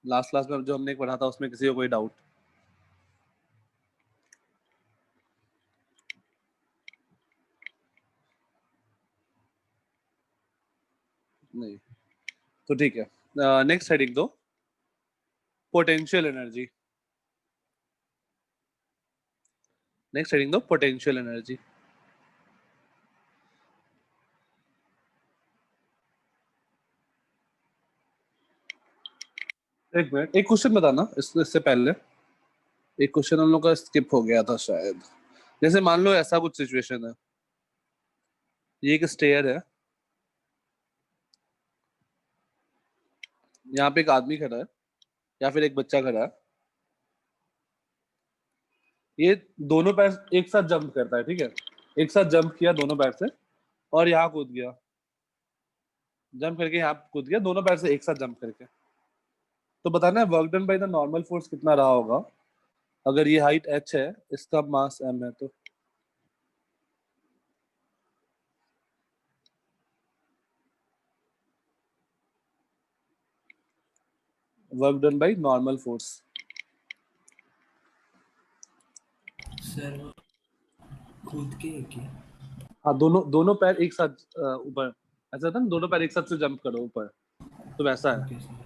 Last class में जो हमने पढ़ा था उसमें किसी को कोई डाउट? नहीं, तो ठीक है। नेक्स्ट हेडिंग दो, पोटेंशियल एनर्जी। नेक्स्ट हेडिंग दो, पोटेंशियल एनर्जी। एक मिनट, एक क्वेश्चन बताना इससे पहले। एक क्वेश्चन हम लोग का स्किप हो गया था शायद। जैसे मान लो ऐसा कुछ सिचुएशन है, ये एक स्टेयर है, यहाँ पे एक आदमी खड़ा है या फिर एक बच्चा खड़ा है, ये दोनों पैर एक साथ जंप करता है, ठीक है? एक साथ जंप किया दोनों पैर से और यहाँ कूद गया, जंप करके यहाँ कूद गया दोनों पैर से एक साथ जंप करके। तो बताना है work done by the normal force कितना रहा होगा अगर ये हाइट h है, इसका मास m है। तो work done by normal force. Sir कूद के क्या? हाँ, दोनों दोनों पैर एक साथ ऊपर, ऐसा था ना, दोनों पैर एक साथ से जंप करो ऊपर, तो वैसा है। Okay sir.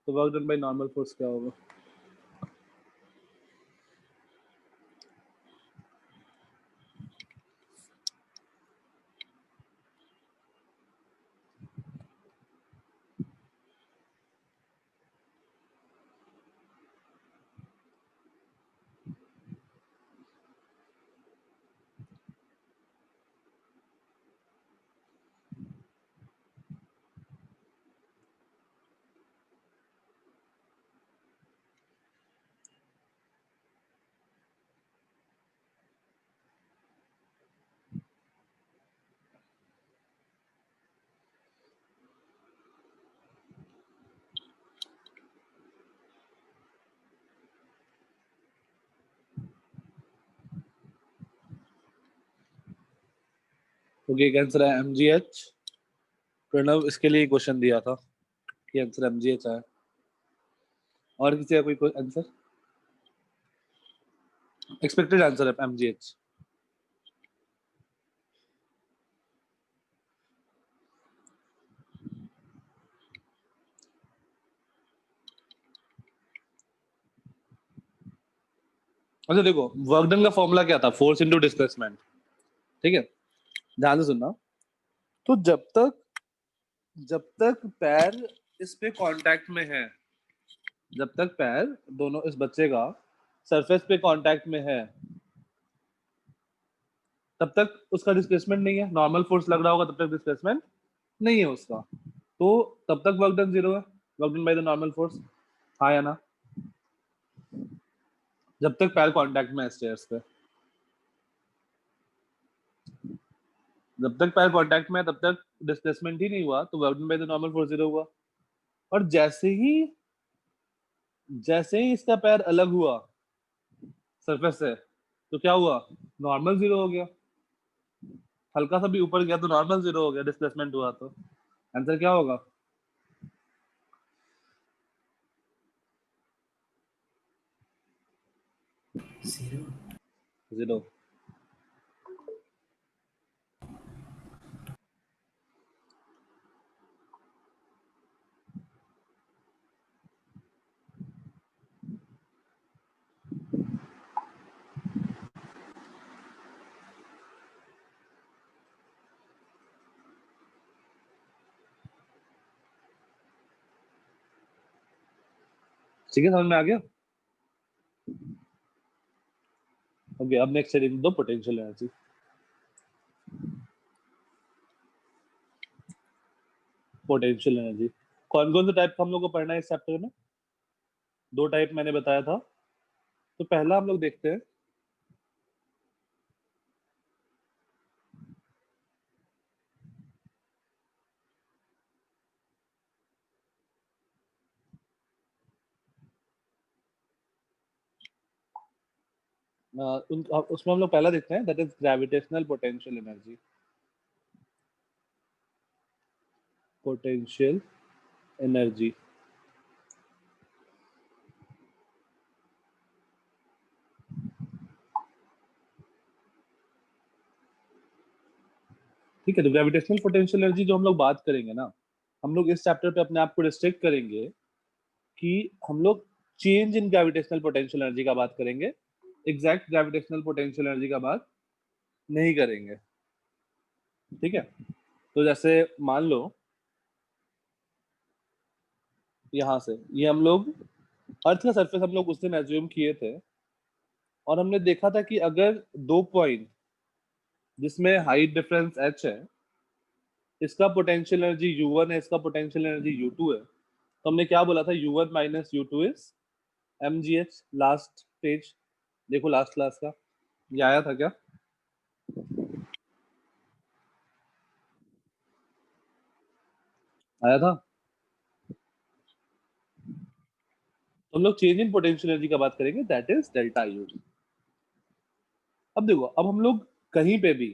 तो work done by normal force क्या होगा? ओके, एक आंसर है mgh। प्रणव इसके लिए क्वेश्चन दिया था कि आंसर mgh है। और किसी का कोई आंसर? एक्सपेक्टेड आंसर है mgh। अच्छा देखो, वर्क डन का फॉर्मूला क्या था? फोर्स इनटू डिस्प्लेसमेंट, ठीक है? ध्यान से सुनना। तो जब तक पैर इस पे कांटेक्ट में है, जब तक पैर दोनों इस बच्चे का सरफेस पे कांटेक्ट में है, तब तक उसका डिस्प्लेसमेंट नहीं है। नॉर्मल फोर्स लग रहा होगा तब तक डिस्प्लेसमेंट नहीं है उसका, तो तब तक वर्क डन जीरो है, work done by the normal force. हाँ या ना? जब तक पैर कांटेक्ट में है स्टेयर्स पे, जब तक पैर कांटेक्ट में है तब तक डिस्प्लेसमेंट ही नहीं हुआ, तो work done by the normal force zero हुआ। और जैसे ही इसका पैर अलग हुआ सरफेस से, तो क्या हुआ? नॉर्मल जीरो हो गया। हल्का सा भी ऊपर गया तो नॉर्मल जीरो हो गया, डिस्प्लेसमेंट हुआ। तो आंसर क्या होगा? जीरो। जीरो। ठीक है, समझ में आ गया? ओके, अब नेक्स्ट हेडिंग दो, पोटेंशियल एनर्जी। पोटेंशियल एनर्जी कौन कौन से टाइप का हम लोग को पढ़ना है इस चैप्टर में? दो टाइप मैंने बताया था। तो पहला हम लोग देखते हैं, उसमें हम लोग पहला देखते हैं, that is gravitational potential energy. Potential energy ठीक है। तो ग्रेविटेशनल पोटेंशियल एनर्जी जो हम लोग बात करेंगे ना, हम लोग इस चैप्टर पे अपने आप को रिस्ट्रिक्ट करेंगे कि हम लोग change in gravitational potential energy का बात करेंगे, एग्जैक्ट ग्रेविटेशनल पोटेंशियल एनर्जी का बात नहीं करेंगे। ठीक है। तो जैसे मान लो यहाँ से ये हम लोग अर्थ का सरफेस हम लोग उस दिन एज्यूम किए थे, और हमने देखा था कि अगर दो पॉइंट जिसमें हाइट डिफरेंस h है, इसका पोटेंशियल एनर्जी u1 है, इसका पोटेंशियल एनर्जी u2 है, तो हमने क्या बोला था, u1 minus u2 is mgh। Last page देखो, लास्ट क्लास का ये आया था क्या? आया था। तो हम लोग चेंज इन पोटेंशियल एनर्जी का बात करेंगे, दैट इज डेल्टा यू। अब देखो, अब हम लोग कहीं पे भी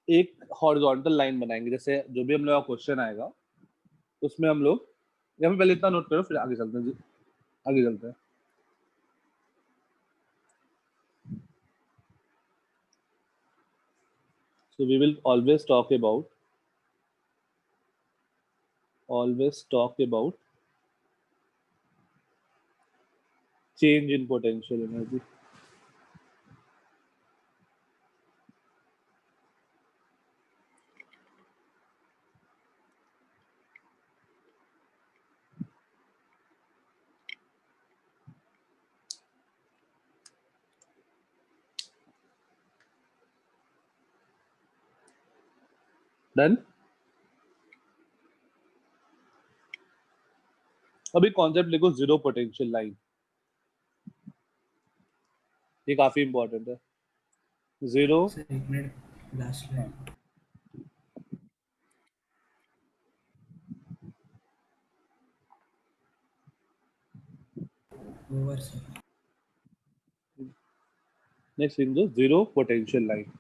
एक हॉरिजॉन्टल लाइन बनाएंगे, जैसे जो भी हम लोग का क्वेश्चन आएगा उसमें हम लोग, यहाँ पे पहले इतना नोट करो, फिर आगे चलते हैं। आगे चलते हैं। So we will always talk about change in potential energy. Done? अभी कॉन्सेप्ट लिखो, जीरो पोटेंशियल लाइन। ये काफी इंपॉर्टेंट है। जीरो, सर एक minute, last line over sir. Next लिख दो, zero potential line.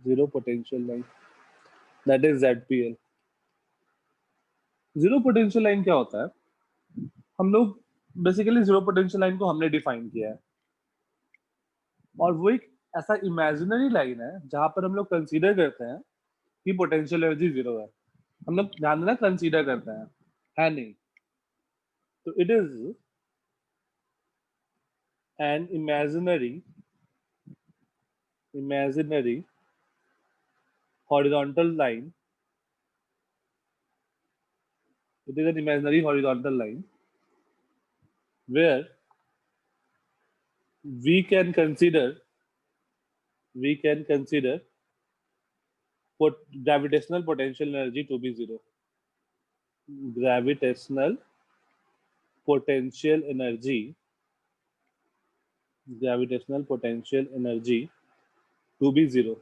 Zero potential line, that is ZPL। Zero potential line क्या होता है? हम लोग बेसिकली जीरो पोटेंशियल लाइन को हमने डिफाइन किया है, और वो एक ऐसा इमेजिनरी लाइन है जहां पर हम लोग कंसीडर करते हैं कि पोटेंशियल एनर्जी जीरो है। हम लोग ध्यान देना, कंसीडर करते हैं, है नहीं। तो it is an imaginary horizontal line. It is an imaginary horizontal line where we can consider gravitational potential energy to be zero. Gravitational potential energy to be zero.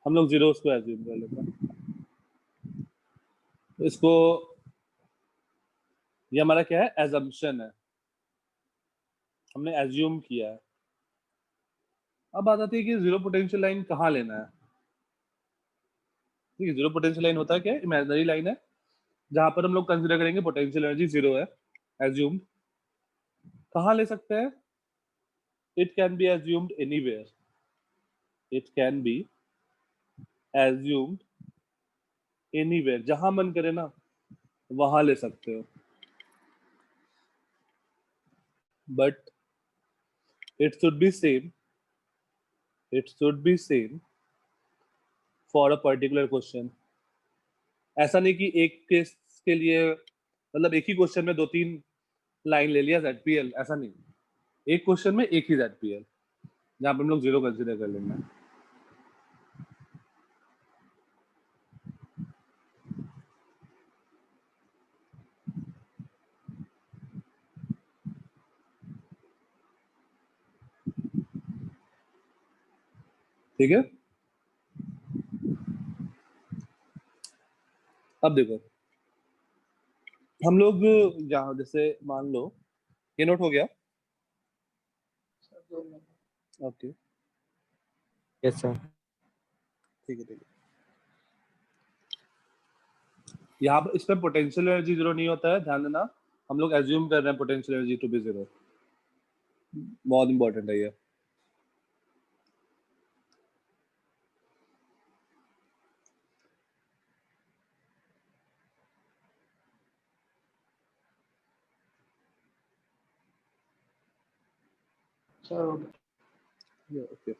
हम लोग जीरो को एज्यूम कर लेते हैं। इसको, ये हमारा क्या है, एजम्पशन है, हमने एज्यूम किया है। अब बात आती है कि जीरो पोटेंशियल लाइन कहाँ लेना है। ठीक है, जीरो पोटेंशियल लाइन होता है क्या, इमेजिनरी लाइन है जहां पर हम लोग कंसीडर करेंगे पोटेंशियल एनर्जी जीरो है, एज्यूम। कहाँ ले सकते हैं? It can be assumed anywhere. It can be assumed anywhere, जहां मन करे ना वहां ले सकते हो, but it should be same for a particular question. ऐसा नहीं कि एक केस के लिए, मतलब एक ही क्वेश्चन में दो तीन लाइन ले लिया ZPL, ऐसा नहीं। एक क्वेश्चन में एक ही ZPL, जहां पर हम लोग जीरो कंसीडर कर लेंगे। ठीक है। अब देखो, हम लोग यहाँ जैसे मान लो, ये नोट हो गया? Okay, yes sir. ठीक है। यहाँ पर इस पे पोटेंशियल एनर्जी जीरो नहीं होता है, ध्यान देना। हम लोग एज्यूम कर रहे हैं potential energy to be zero. बहुत इंपॉर्टेंट है ये। ओके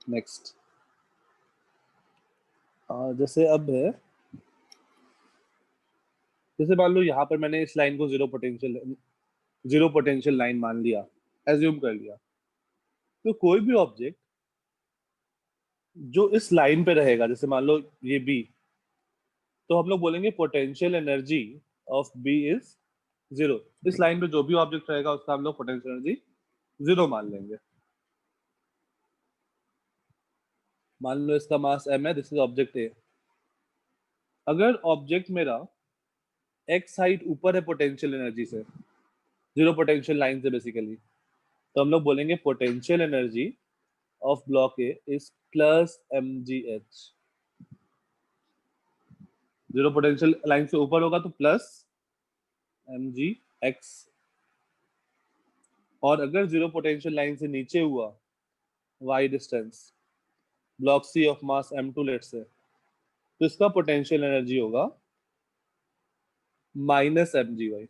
नेक्स्ट जैसे अब है, जैसे मान लो यहाँ पर मैंने इस लाइन को जीरो पोटेंशियल लाइन मान लिया, एज्यूम कर लिया, तो कोई भी ऑब्जेक्ट जो इस लाइन पे रहेगा, जैसे मान लो ये बी, तो हम लोग बोलेंगे potential energy of B is zero. इस लाइन पे जो भी ऑब्जेक्ट रहेगा उसका हम लोग पोटेंशियल एनर्जी जीरो मान लेंगे। मान लो इसका मास m है, दिस इज ऑब्जेक्ट ए। अगर ऑब्जेक्ट मेरा एक्स हाइट ऊपर है पोटेंशियल एनर्जी से, जीरो पोटेंशियल लाइन से बेसिकली, तो हम लोग बोलेंगे potential energy of block A is plus mgh। Zero potential line से ऊपर होगा तो प्लस mgx, और अगर जीरो पोटेंशियल लाइन से नीचे हुआ y distance, block C of mass m2 let's say, तो इसका पोटेंशियल एनर्जी होगा minus mgy।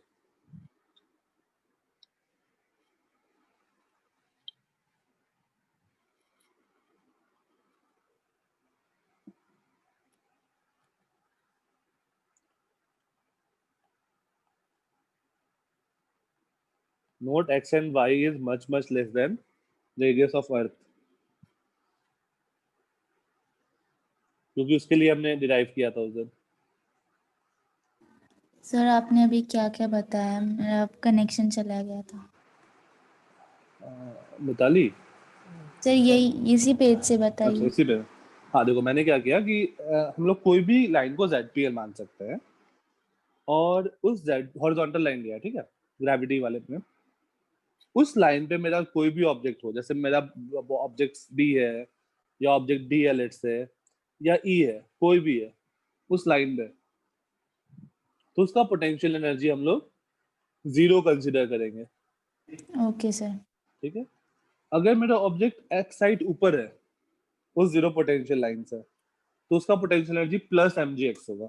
Note x and y is much less than radius of earth, क्योंकि उसके लिए हमने डिराइव किया था उस दिन। सर आपने अभी क्या क्या बताया, मेरा कनेक्शन चला गया था। मिताली, सर यही इसी पेज से अच्छा बताइए। इसी पे। हाँ देखो, मैंने क्या किया कि हम लोग कोई भी लाइन को ZPL मान सकते हैं, और उस Z हॉरिजॉन्टल लाइन लिया, ठीक है, ग्रेविटी वाले में। उस लाइन पे मेरा कोई भी ऑब्जेक्ट हो, जैसे मेरा ऑब्जेक्ट B है, या ऑब्जेक्ट D है लेट्स से, या E है, कोई भी है उस लाइन पे, तो उसका पोटेंशियल एनर्जी हम लोग जीरो कंसिडर करेंगे। Okay sir. ठीक है। अगर मेरा ऑब्जेक्ट एक्स साइड ऊपर है उस जीरो पोटेंशियल लाइन से, तो उसका पोटेंशियल एनर्जी प्लस mgx होगा,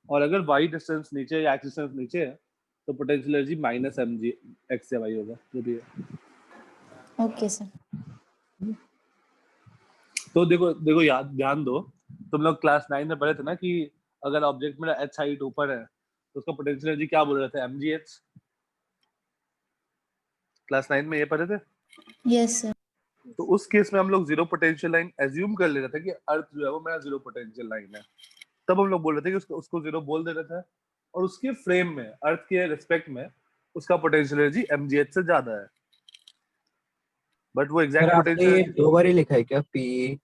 और अगर y डिस्टेंस नीचे या x डिस्टेंस नीचे है तो पोटेंशियल एनर्जी माइनस mgx या y होगा, जो भी है। Okay sir. तो देखो देखो, याद ध्यान दो, तुम लोग क्लास 9 में पढ़े थे ना कि अगर ऑब्जेक्ट मेरा h हाइट ऊपर है तो उसका पोटेंशियल एनर्जी क्या बोल रहे थे, mgh। क्लास 9 में ये पढ़े थे। Yes sir. तो उस केस में हम लोग जीरो पोटेंशियल लाइन एज्यूम कर ले रहे थे कि अर्थ जो है वो मेरा जीरो पोटेंशियल लाइन है, तब हम लोग बोल रहे थे कि उसको जीरो बोल दे रहे थे, और उसके फ्रेम में, अर्थ के रिस्पेक्ट में, उसका पोटेंशियल एनर्जी mgh से ज्यादा है, बट वो सर एग्जैक्ट आपने पोटेंशियल ये एनर्जी 2 बार ही लिखा है क्या पी?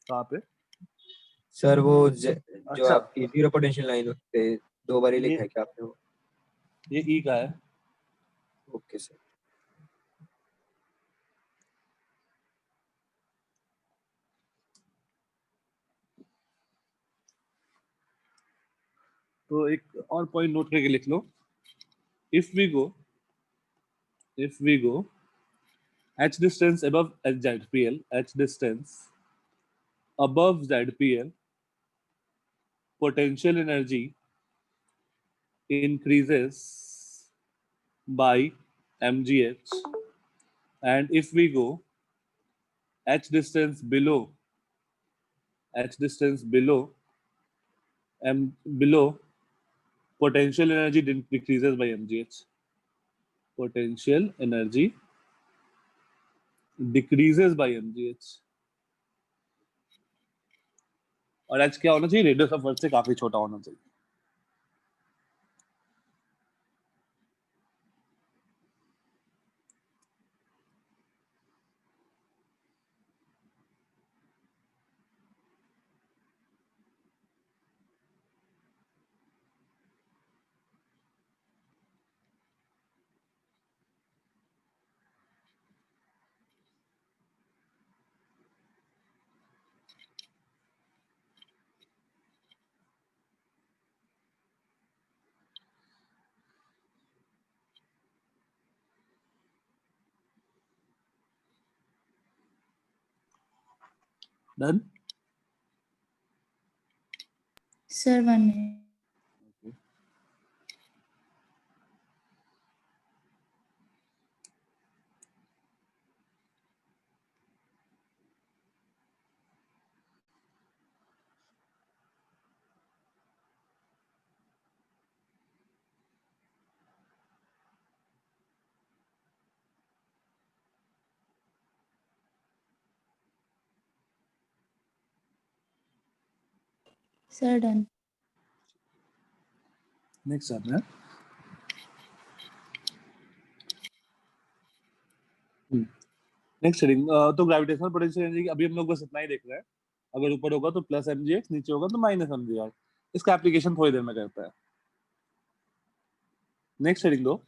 कहाँ पे? सर वो जो अच्छा, आपकी जीरो पोटेंशियल लाइन पे 2 बार ही लिखा ये है क्या आपने वो? ये ई का है। Okay sir. तो एक और पॉइंट नोट करके लिख लो, if we go h distance above ZPL, h distance above ZPL, potential energy increases by mgh, and if we go h distance below below, potential energy decreases by mgh, potential energy decreases by mgh। और h क्या होना चाहिए, radius of earth से काफी छोटा होना चाहिए। Done. Sir 1 minute. Sir, done. Next आते हैं नेक्स्ट हेडिंग। तो ग्रेविटेशनल पोटेंशियल एनर्जी अभी हम लोग बस इतना ही देख रहे हैं। अगर ऊपर होगा तो प्लस mgx, नीचे होगा तो माइनस mgr। इसका एप्लीकेशन थोड़ी देर में करता है। नेक्स्ट हेडिंग दो,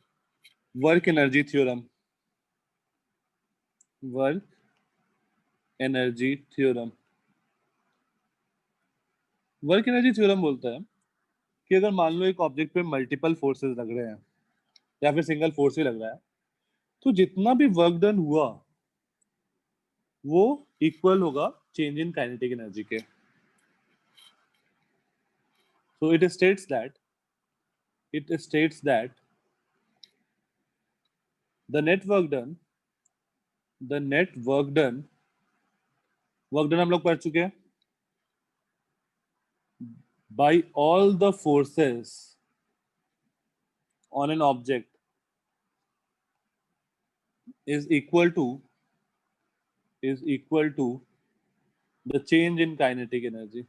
work energy theorem. Work energy theorem. Work energy theorem बोलता है कि अगर मान लो एक ऑब्जेक्ट पे मल्टीपल फोर्सेस लग रहे हैं या फिर सिंगल फोर्स ही लग रहा है, तो जितना भी वर्क डन हुआ वो इक्वल होगा चेंज इन काइनेटिक एनर्जी के। So it states that the net work done हम लोग पढ़ चुके हैं, by all the forces on an object is equal to the change in kinetic energy.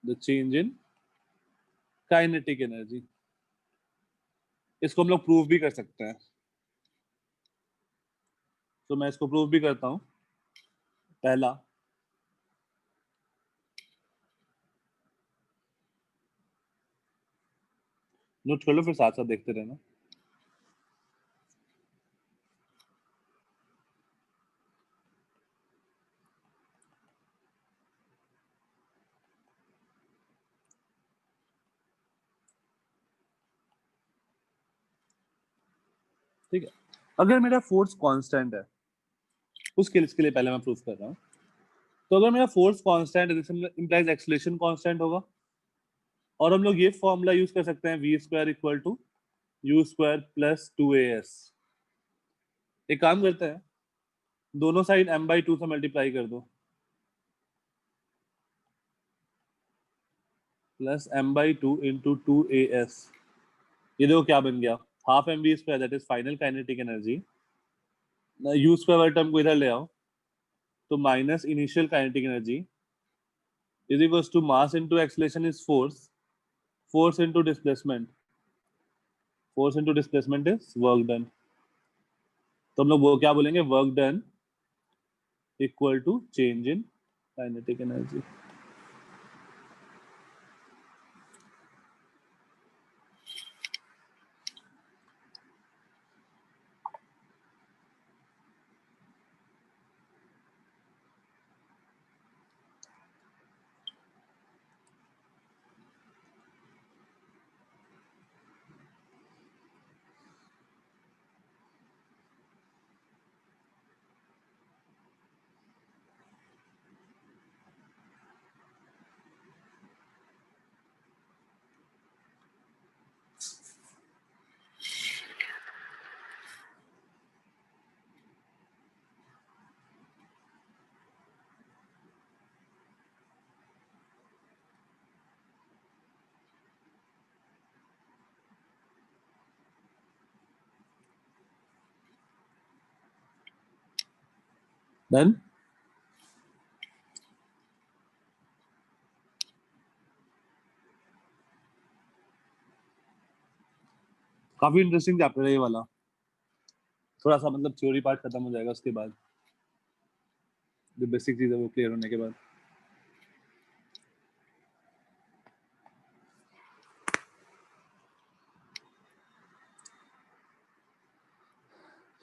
The change in kinetic energy. इसको हम लोग prove भी कर सकते हैं। तो मैं इसको प्रूव भी करता हूं। पहला, नोट कर लो फिर साथ साथ देखते रहना। ठीक है, अगर मेरा फोर्स कांस्टेंट है, उसके लिए पहले मैं प्रूफ कर रहा हूँ। तो अगर मेरा फोर्स कांस्टेंट है, इंप्लाइज एक्सेलरेशन कांस्टेंट होगा। और हम लोग ये फॉर्मूला यूज कर सकते हैं, v square equal to u square plus 2as। एक काम करते हैं, दोनों साइड m/2 से मल्टीप्लाई कर दो, प्लस m/2 इंटू 2as। ये देखो क्या बन गया, half mv square, that is final kinetic energy. u square वाले टर्म को इधर ले आओ, तो minus initial kinetic energy is equals to mass into acceleration is force, force into displacement, force into displacement is work done. तो हम लोग वो क्या बोलेंगे, work done equal to change in kinetic energy. Done. काफी इंटरेस्टिंग चैप्टर है ये वाला। थोड़ा सा मतलब थ्योरी पार्ट खत्म हो जाएगा, उसके बाद जो बेसिक चीज है वो क्लियर होने के बाद।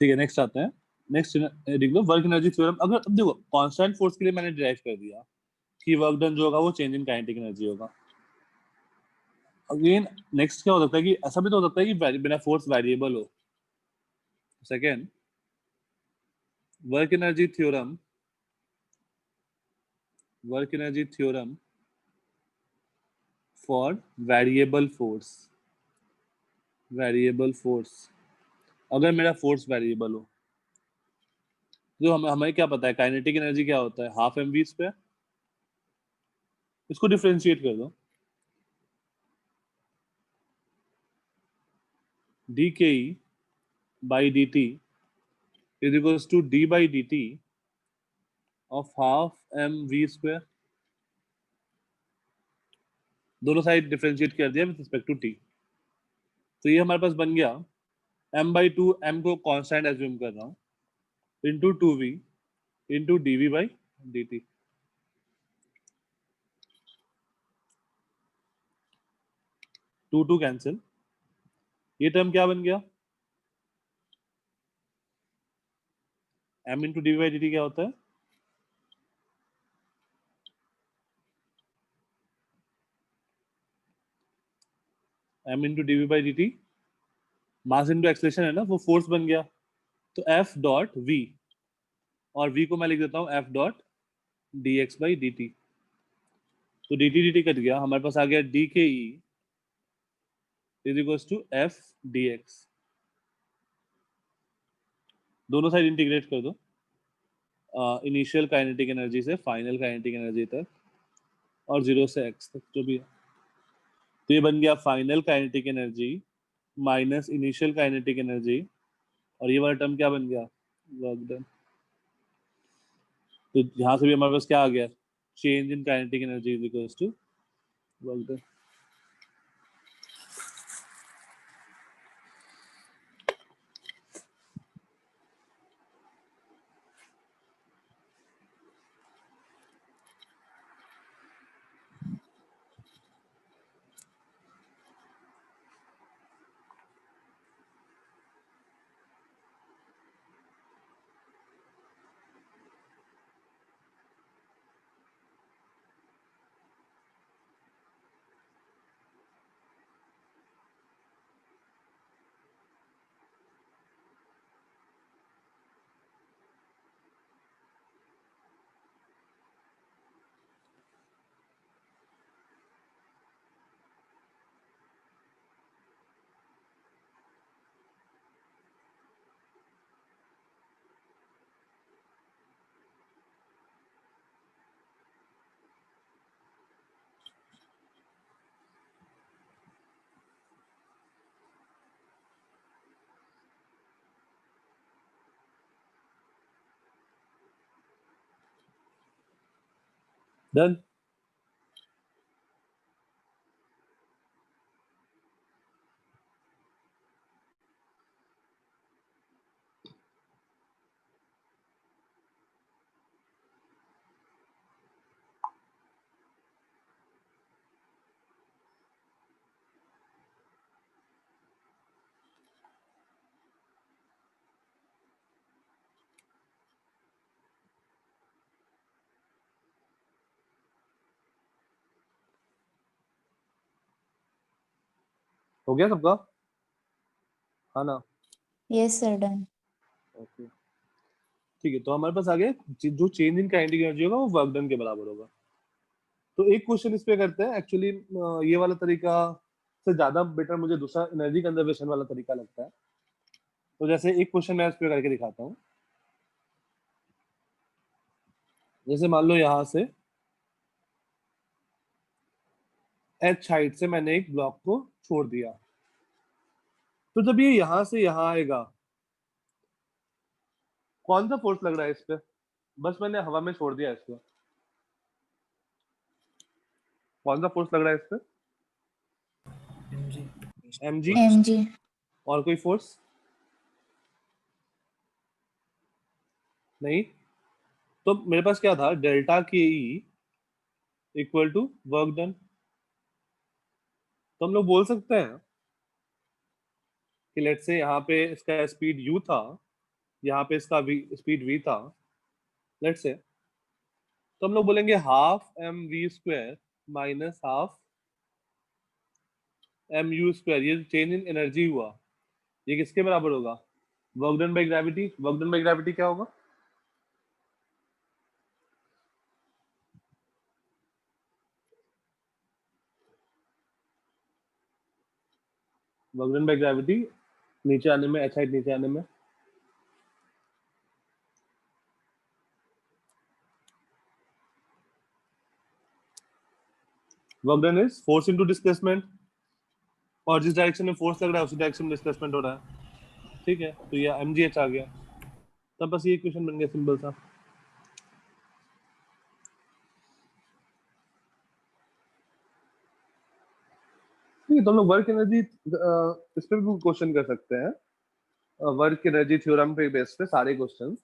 ठीक है, नेक्स्ट आते हैं। नेक्स्ट देख लो, वर्क एनर्जी थ्योरम। अगर अब देखो, कांस्टेंट फोर्स के लिए मैंने डिराइव कर दिया कि वर्क डन जो होगा वो चेंज इन काइनेटिक एनर्जी होगा। अगेन नेक्स्ट क्या हो सकता है कि ऐसा भी तो हो सकता है कि बिना फोर्स वेरिएबल हो। Second, work energy theorem for variable force. अगर मेरा फोर्स वेरिएबल हो, जो हमें क्या पता है काइनेटिक एनर्जी क्या होता है, हाफ mv स्क्वायर। इसको डिफरेंशिएट कर दो, dke by dt is equals to d by dt of half mv square। दोनों साइड डिफरेंशिएट कर दिया विद रिस्पेक्ट टू टी। तो ये हमारे पास बन गया m/2, m को कांस्टेंट एज्यूम कर रहा हूँ, into 2v into dv/dt। Two two cancel, ये टर्म क्या बन गया, m इंटू dv/dt क्या होता है, m into dv/dt, mass into acceleration है ना, वो फोर्स बन गया। तो f डॉट v, और v को मैं लिख देता हूँ f डॉट dx/dt। तो dt dt कट गया, हमारे पास आ गया dke is equals to f dx। दोनों साइड इंटीग्रेट कर दो, इनिशियल काइनेटिक एनर्जी से फाइनल काइनेटिक एनर्जी तक, और 0 से x तक जो भी है। तो ये बन गया final kinetic energy minus initial kinetic energy, और ये वाला टर्म क्या बन गया, वर्क डन। तो यहाँ से भी हमारे पास क्या आ गया, change in kinetic energy is equals to work done. Done. हो गया सबका, हाँ ना, Yes, sir, done. ओके ठीक है। तो हमारे पास आ गया जो चेंज इन काइनेटिक एनर्जी होगा वो वर्क डन के बराबर होगा। तो एक क्वेश्चन इस पे करते हैं, एक्चुअली ये वाला तरीका से ज्यादा बेटर मुझे दूसरा एनर्जी कंजर्वेशन वाला तरीका लगता है। तो जैसे एक क्वेश्चन मैं इस पे करके दिखाता हूँ। जैसे मान लो यहाँ से h हाइट से मैंने एक ब्लॉक को छोड़ दिया, तो जब ये यहाँ से यहाँ आएगा, कौन सा फोर्स लग रहा है इस पे, बस मैंने हवा में छोड़ दिया इसको, कौन सा फोर्स लग रहा है इस पे, mg mg, mg. और कोई फोर्स नहीं। तो मेरे पास क्या था, delta K E equal to work done. तो हम लोग बोल सकते हैं कि लेट्स से यहाँ पे इसका स्पीड u था, यहाँ पे इसका स्पीड v था, लेट्स से, तो हम लोग बोलेंगे half mv² minus half mu²। ये चेंज इन एनर्जी हुआ, ये किसके बराबर होगा, work done by gravity. Work done by gravity क्या होगा, वर्क डन बाय ग्रेविटी नीचे आने में, h हाइट नीचे आने में, work done is force into displacement, और जिस डायरेक्शन में फोर्स लग रहा है उसी डायरेक्शन में डिस्प्लेसमेंट हो रहा है, ठीक है। तो ये mgh आ गया, तब बस ये इक्वेशन बन गया सिंपल सा। है, तो हम लोग वर्क एनर्जी इस पे भी क्वेश्चन कर सकते हैं, वर्क एनर्जी थ्योरम पे बेस पे सारे क्वेश्चन,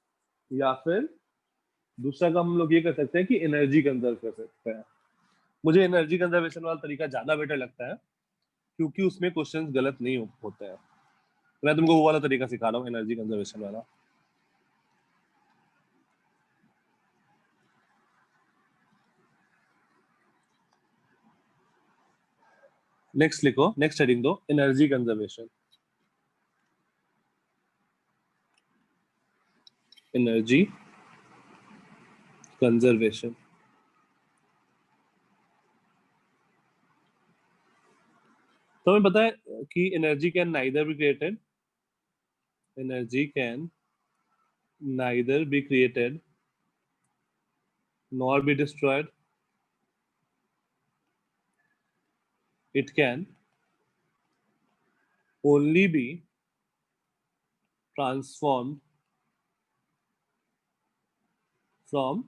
या फिर दूसरा काम हम लोग ये कर सकते हैं कि एनर्जी कंजर्व कर सकते हैं। मुझे एनर्जी कंजर्वेशन वाला तरीका ज्यादा बेटर लगता है क्योंकि उसमें क्वेश्चंस गलत नहीं होते हैं। मैं तुमको वो वाला तरीका सिखा रहा हूँ, एनर्जी कंजर्वेशन वाला। नेक्स्ट लिखो, नेक्स्ट हेडिंग दो, एनर्जी कंजर्वेशन। Energy conservation. तो हमें पता है कि energy can neither be created, energy can neither be created nor be destroyed. It can only be transformed from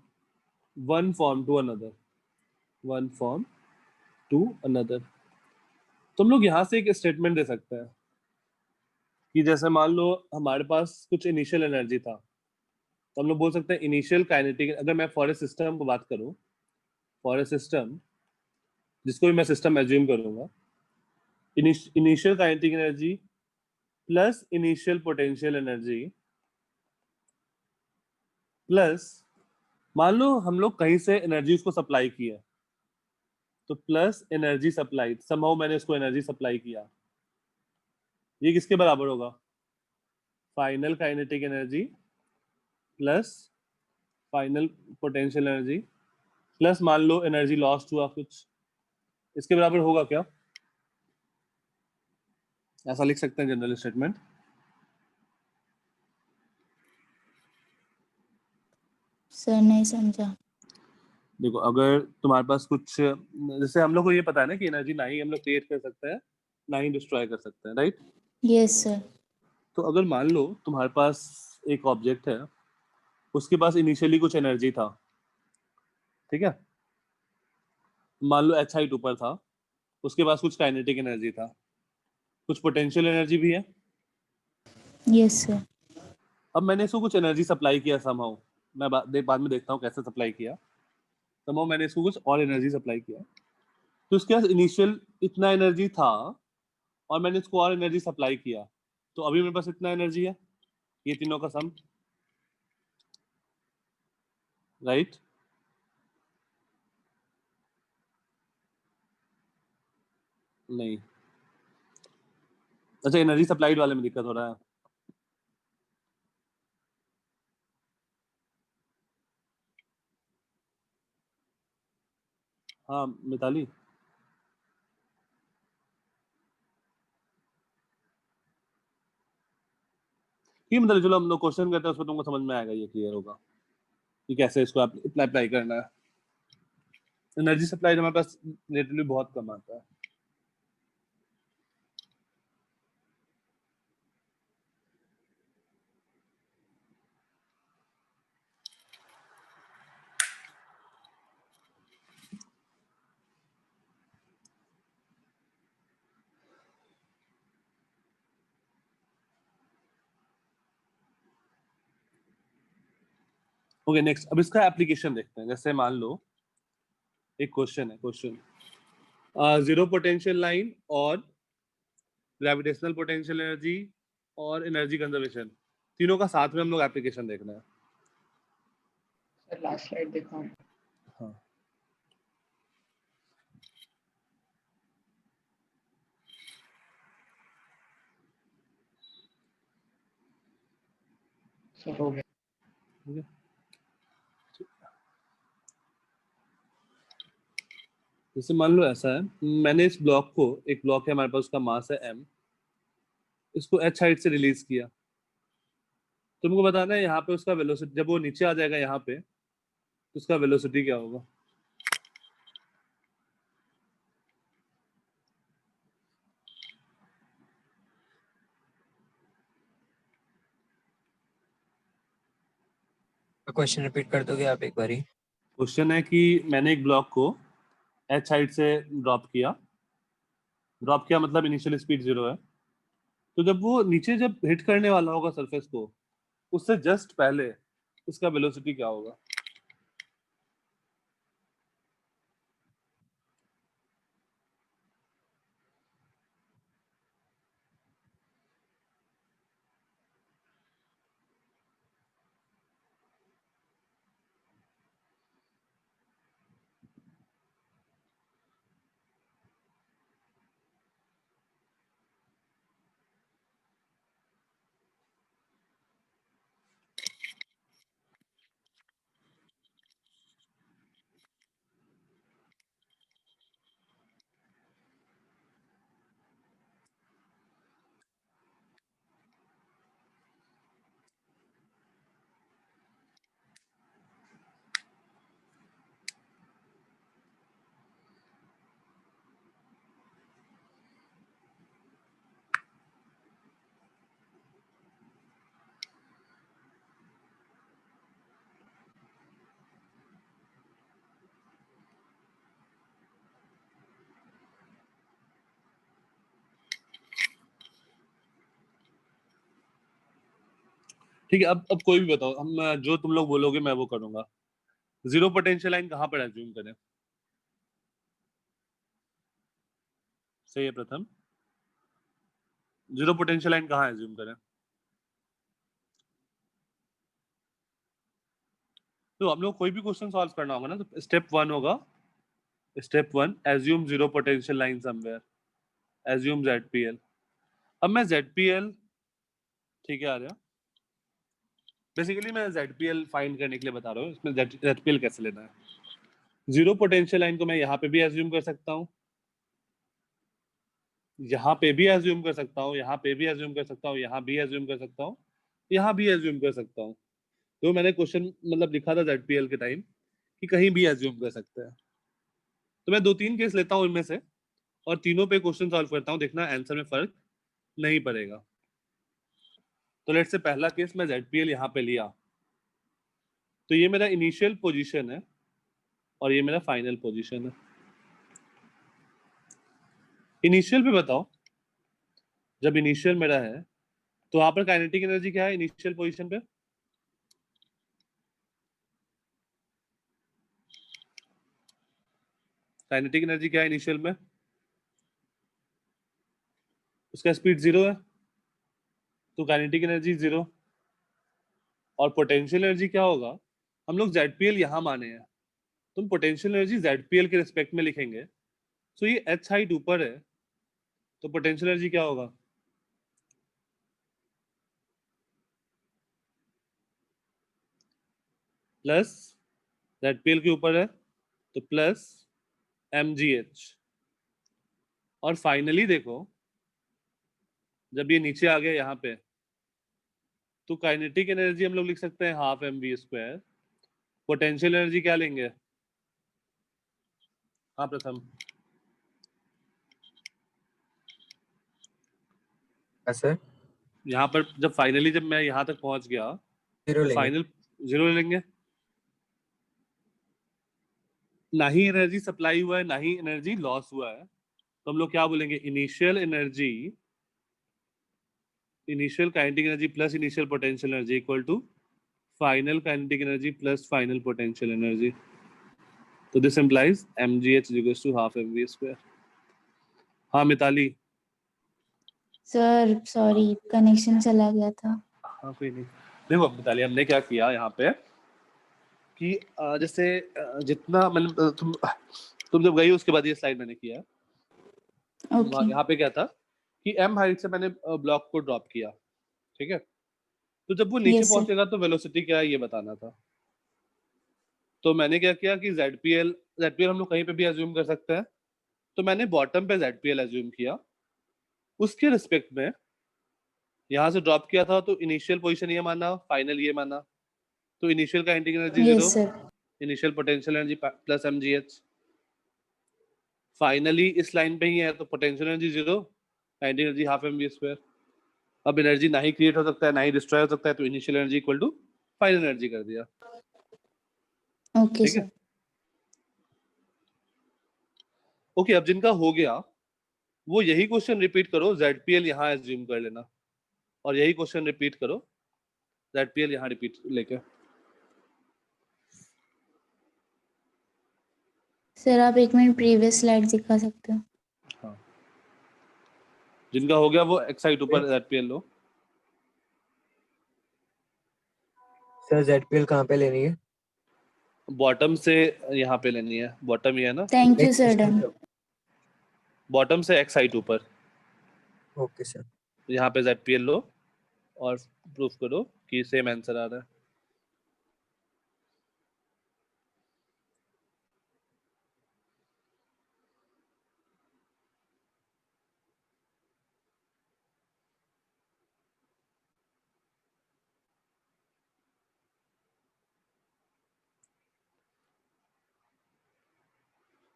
one form to another. One form to another. तो हम लोग यहाँ से एक स्टेटमेंट दे सकते हैं कि जैसे मान लो हमारे पास कुछ इनिशियल एनर्जी था, तो हम लोग बोल सकते हैं इनिशियल काइनेटिक। अगर मैं फॉर ए सिस्टम को बात करूं, फॉर ए सिस्टम जिसको भी मैं सिस्टम एज्यूम करूंगा, initial kinetic energy plus initial potential energy plus मान लो हम लोग कहीं से एनर्जी उसको सप्लाई की है, तो प्लस एनर्जी सप्लाई, समहाउ मैंने इसको एनर्जी सप्लाई किया, ये किसके बराबर होगा? Final kinetic energy plus final potential energy plus मान लो एनर्जी लॉस्ट हुआ कुछ, इसके बराबर होगा क्या? ऐसा लिख सकते हैं जनरल स्टेटमेंट। सर नहीं समझा। देखो, अगर तुम्हारे पास कुछ, जैसे हम लोग को ये पता है ना कि एनर्जी ना ही हम लोग क्रिएट कर सकते हैं ना ही डिस्ट्रॉय कर सकते हैं, राइट? Yes sir. तो अगर मान लो तुम्हारे पास एक ऑब्जेक्ट है, उसके पास इनिशियली कुछ एनर्जी था, ठीक है? मान लो h हाइट ऊपर था, उसके पास कुछ काइनेटिक एनर्जी था, कुछ पोटेंशियल एनर्जी भी है। Yes sir. अब मैंने इसको कुछ एनर्जी सप्लाई किया समहाउ, मैं बाद में देखता हूँ कैसे सप्लाई किया। समहाउ मैंने इसको कुछ और एनर्जी सप्लाई किया, तो इसके पास इनिशियल इतना एनर्जी था और मैंने इसको और एनर्जी सप्लाई किया, तो अभी मेरे पास इतना एनर्जी है, ये तीनों का सम, राइट? नहीं, अच्छा एनर्जी सप्लाइड वाले में दिक्कत हो रहा है। हाँ मिताली, ये मतलब चलो हम लोग क्वेश्चन करते हैं, उसमें तुमको समझ में आएगा, ये क्लियर होगा कि कैसे इसको अप्लाई करना है। एनर्जी सप्लाई हमारे पास रिलेटिवली बहुत कम आता है। ओके नेक्स्ट, अब इसका एप्लीकेशन देखते हैं। जैसे मान लो एक क्वेश्चन है, क्वेश्चन जीरो पोटेंशियल लाइन और ग्रेविटेशनल पोटेंशियल एनर्जी और एनर्जी कंजर्वेशन, तीनों का साथ में हम लोग एप्लीकेशन देखना है। सर लास्ट स्लाइड दिखाओ। हाँ सर हो गया। ठीक है, जैसे मान लो ऐसा है, मैंने इस ब्लॉक को, एक ब्लॉक है हमारे पास, उसका मास है m, इसको h हाइट से रिलीज किया। तुमको बताना है यहाँ पे उसका वेलोसिटी, जब वो नीचे आ जाएगा यहाँ पे, तो उसका वेलोसिटी क्या होगा? क्वेश्चन रिपीट कर दोगे आप एक बारी? क्वेश्चन है कि मैंने एक ब्लॉक को h हाइट से ड्रॉप किया, ड्रॉप किया मतलब इनिशियल स्पीड 0 है। तो जब वो नीचे जब हिट करने वाला होगा सरफेस को, उससे जस्ट पहले उसका वेलोसिटी क्या होगा? ठीक है, अब कोई भी बताओ, हम जो तुम लोग बोलोगे मैं वो करूंगा। जीरो पोटेंशियल लाइन कहाँ पर एज्यूम करें? सही है प्रथम, जीरो पोटेंशियल लाइन कहाँ एज्यूम करें? तो हम लोग कोई भी क्वेश्चन सॉल्व करना होगा ना, तो स्टेप 1 होगा, step 1 assume zero potential line somewhere, assume ZPL। अब मैं ZPL, ठीक है आ रहा, बेसिकली मैं ZPL फाइंड करने के लिए बता रहा हूँ, इसमें ZPL कैसे लेना है। जीरो पोटेंशियल लाइन को मैं यहाँ पे भी एज्यूम कर सकता हूँ, यहाँ पे भी एज्यूम कर सकता हूँ, यहाँ पे भी एज्यूम कर सकता हूँ, यहाँ भी एज्यूम कर सकता हूँ, यहाँ भी एज्यूम कर सकता हूँ। तो मैंने क्वेश्चन मतलब लिखा था ZPL के टाइम कि कहीं भी एज्यूम कर सकते हैं। तो मैं 2-3 केस लेता हूँ इनमें से और तीनों पे क्वेश्चन सॉल्व करता हूँ, देखना आंसर में फर्क नहीं पड़ेगा। तो लेट्स से पहला केस मैं ZPL यहाँ पे लिया, तो ये मेरा इनिशियल पोजीशन है और ये मेरा फाइनल पोजीशन है। इनिशियल पे बताओ, जब इनिशियल मेरा है तो वहां पर काइनेटिक एनर्जी क्या है इनिशियल पोजीशन पे? काइनेटिक एनर्जी क्या है इनिशियल में? उसका स्पीड 0 है, तो काइनेटिक एनर्जी 0। और पोटेंशियल एनर्जी क्या होगा? हम लोग ZPL यहाँ माने हैं, तुम पोटेंशियल एनर्जी ZPL के रिस्पेक्ट में लिखेंगे, तो ये h हाइट ऊपर है, तो पोटेंशियल एनर्जी क्या होगा? प्लस, ZPL के ऊपर है तो प्लस mgh। और फाइनली देखो, जब ये नीचे आ गया यहाँ पे, तो काइनेटिक एनर्जी हम लोग लिख सकते हैं हाफ mv²। पोटेंशियल एनर्जी क्या लेंगे? हाँ प्रथम, सर यहाँ पर जब फाइनली जब मैं यहाँ तक पहुंच गया, जीरो तो लेंगे। फाइनल 0 लेंगे। ना ही एनर्जी सप्लाई हुआ है, ना ही एनर्जी लॉस हुआ है, तो हम लोग क्या बोलेंगे? Initial energy, initial kinetic energy plus initial potential energy equal to final kinetic energy plus final potential energy. तो this implies mgh equals to half mv²। हाँ मिताली। सर सॉरी, कनेक्शन चला गया था। हाँ कोई नहीं, देखो मिताली, हमने क्या किया यहाँ पे कि जैसे जितना मतलब तुम जब गई उसके बाद ये स्लाइड मैंने किया। ओके। यहाँ पे क्या था कि m हाइट से मैंने ब्लॉक को ड्रॉप किया, ठीक है? तो जब वो नीचे यस सर। पहुंचेगा तो वेलोसिटी क्या है ये बताना था। तो मैंने क्या किया कि ZPL हम लोग कहीं पे भी एज्यूम कर सकते हैं, तो मैंने बॉटम पे ZPL एज्यूम किया, उसके रिस्पेक्ट में यहाँ से ड्रॉप किया था, तो इनिशियल पोजीशन ये माना, फाइनल ये माना। तो initial kinetic energy 0, yes sir. Initial potential energy plus mgh। Finally इस लाइन पे ही है, तो potential energy 0, kinetic energy half mv²। अब एनर्जी ना ही क्रिएट हो सकता है ना ही डिस्ट्रॉय हो सकता है, तो initial energy equal to final energy कर दिया। ओके ठीक है, सर। ओके। अब जिनका हो गया वो यही क्वेश्चन रिपीट करो, ZPL यहाँ एज्यूम कर लेना, और यही क्वेश्चन रिपीट करो, ZPL यहाँ रिपीट लेके। सर आप 1 मिनट प्रीवियस स्लाइड दिखा सकते हो? हाँ, जिनका हो गया वो एक्साइट ऊपर ZPL लो। सर ZPL कहाँ पे लेनी है? बॉटम से यहाँ पे लेनी है, बॉटम ही है ना, thank you sir, done. Bottom से एक्साइट ऊपर, ओके सर। यहाँ पे ZPL लो और प्रूफ करो कि सेम आंसर आ रहा है।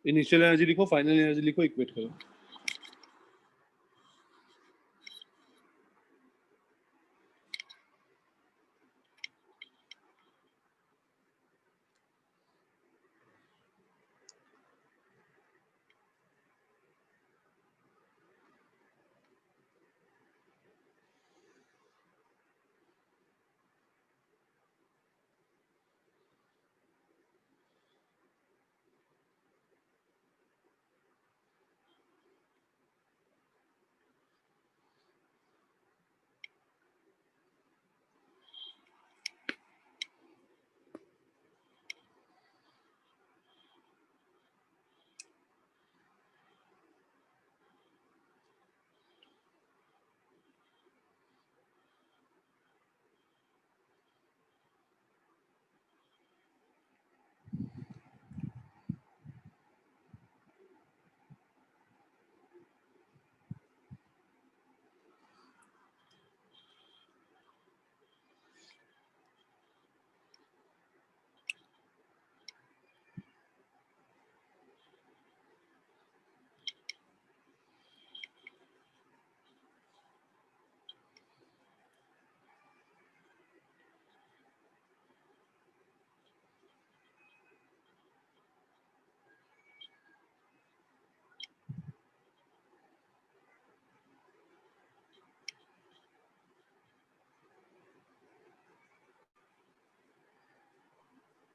इनिशियल एनर्जी लिखो, फाइनल एनर्जी लिखो, इक्वेट करो।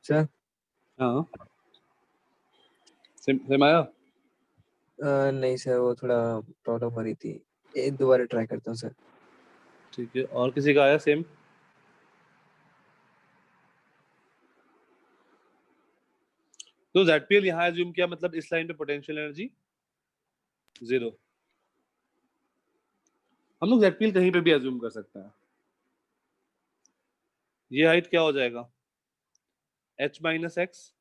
सर हाँ, सेम आया। नहीं सर, वो थोड़ा प्रॉब्लम हो रही थी। दोबारा ट्राई करता हूँ सर। ठीक है, और किसी का आया सेम? तो ZPL यहाँ एज्यूम किया, मतलब इस लाइन पे पोटेंशियल एनर्जी 0। हम लोग ZPL कहीं पे भी एज्यूम कर सकते हैं। ये हाइट क्या हो जाएगा, h माइनस एक्स,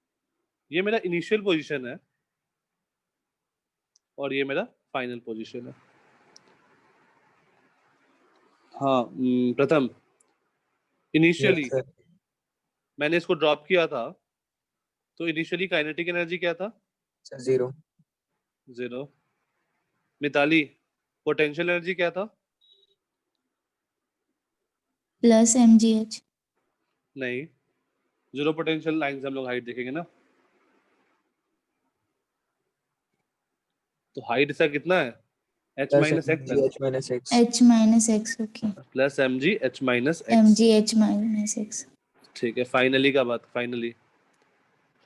ये मेरा इनिशियल पोजीशन है और ये मेरा फाइनल पोजीशन है। हाँ, प्रथम, इनिशियली सर मैंने इसको ड्रॉप किया था, तो इनिशियली काइनेटिक एनर्जी क्या था? सर 0। 0। मिताली, पोटेंशियल एनर्जी क्या था? Plus mgh। नहीं, 0 पोटेंशियल लाइन से हम लोग हाइट देखेंगे ना, तो हाइट इसका कितना है, h प्लस माइनस एक्स है ना, h minus x। h minus x, okay. Plus mg h minus x. mgh minus x. ठीक है, फाइनली का बात, फाइनली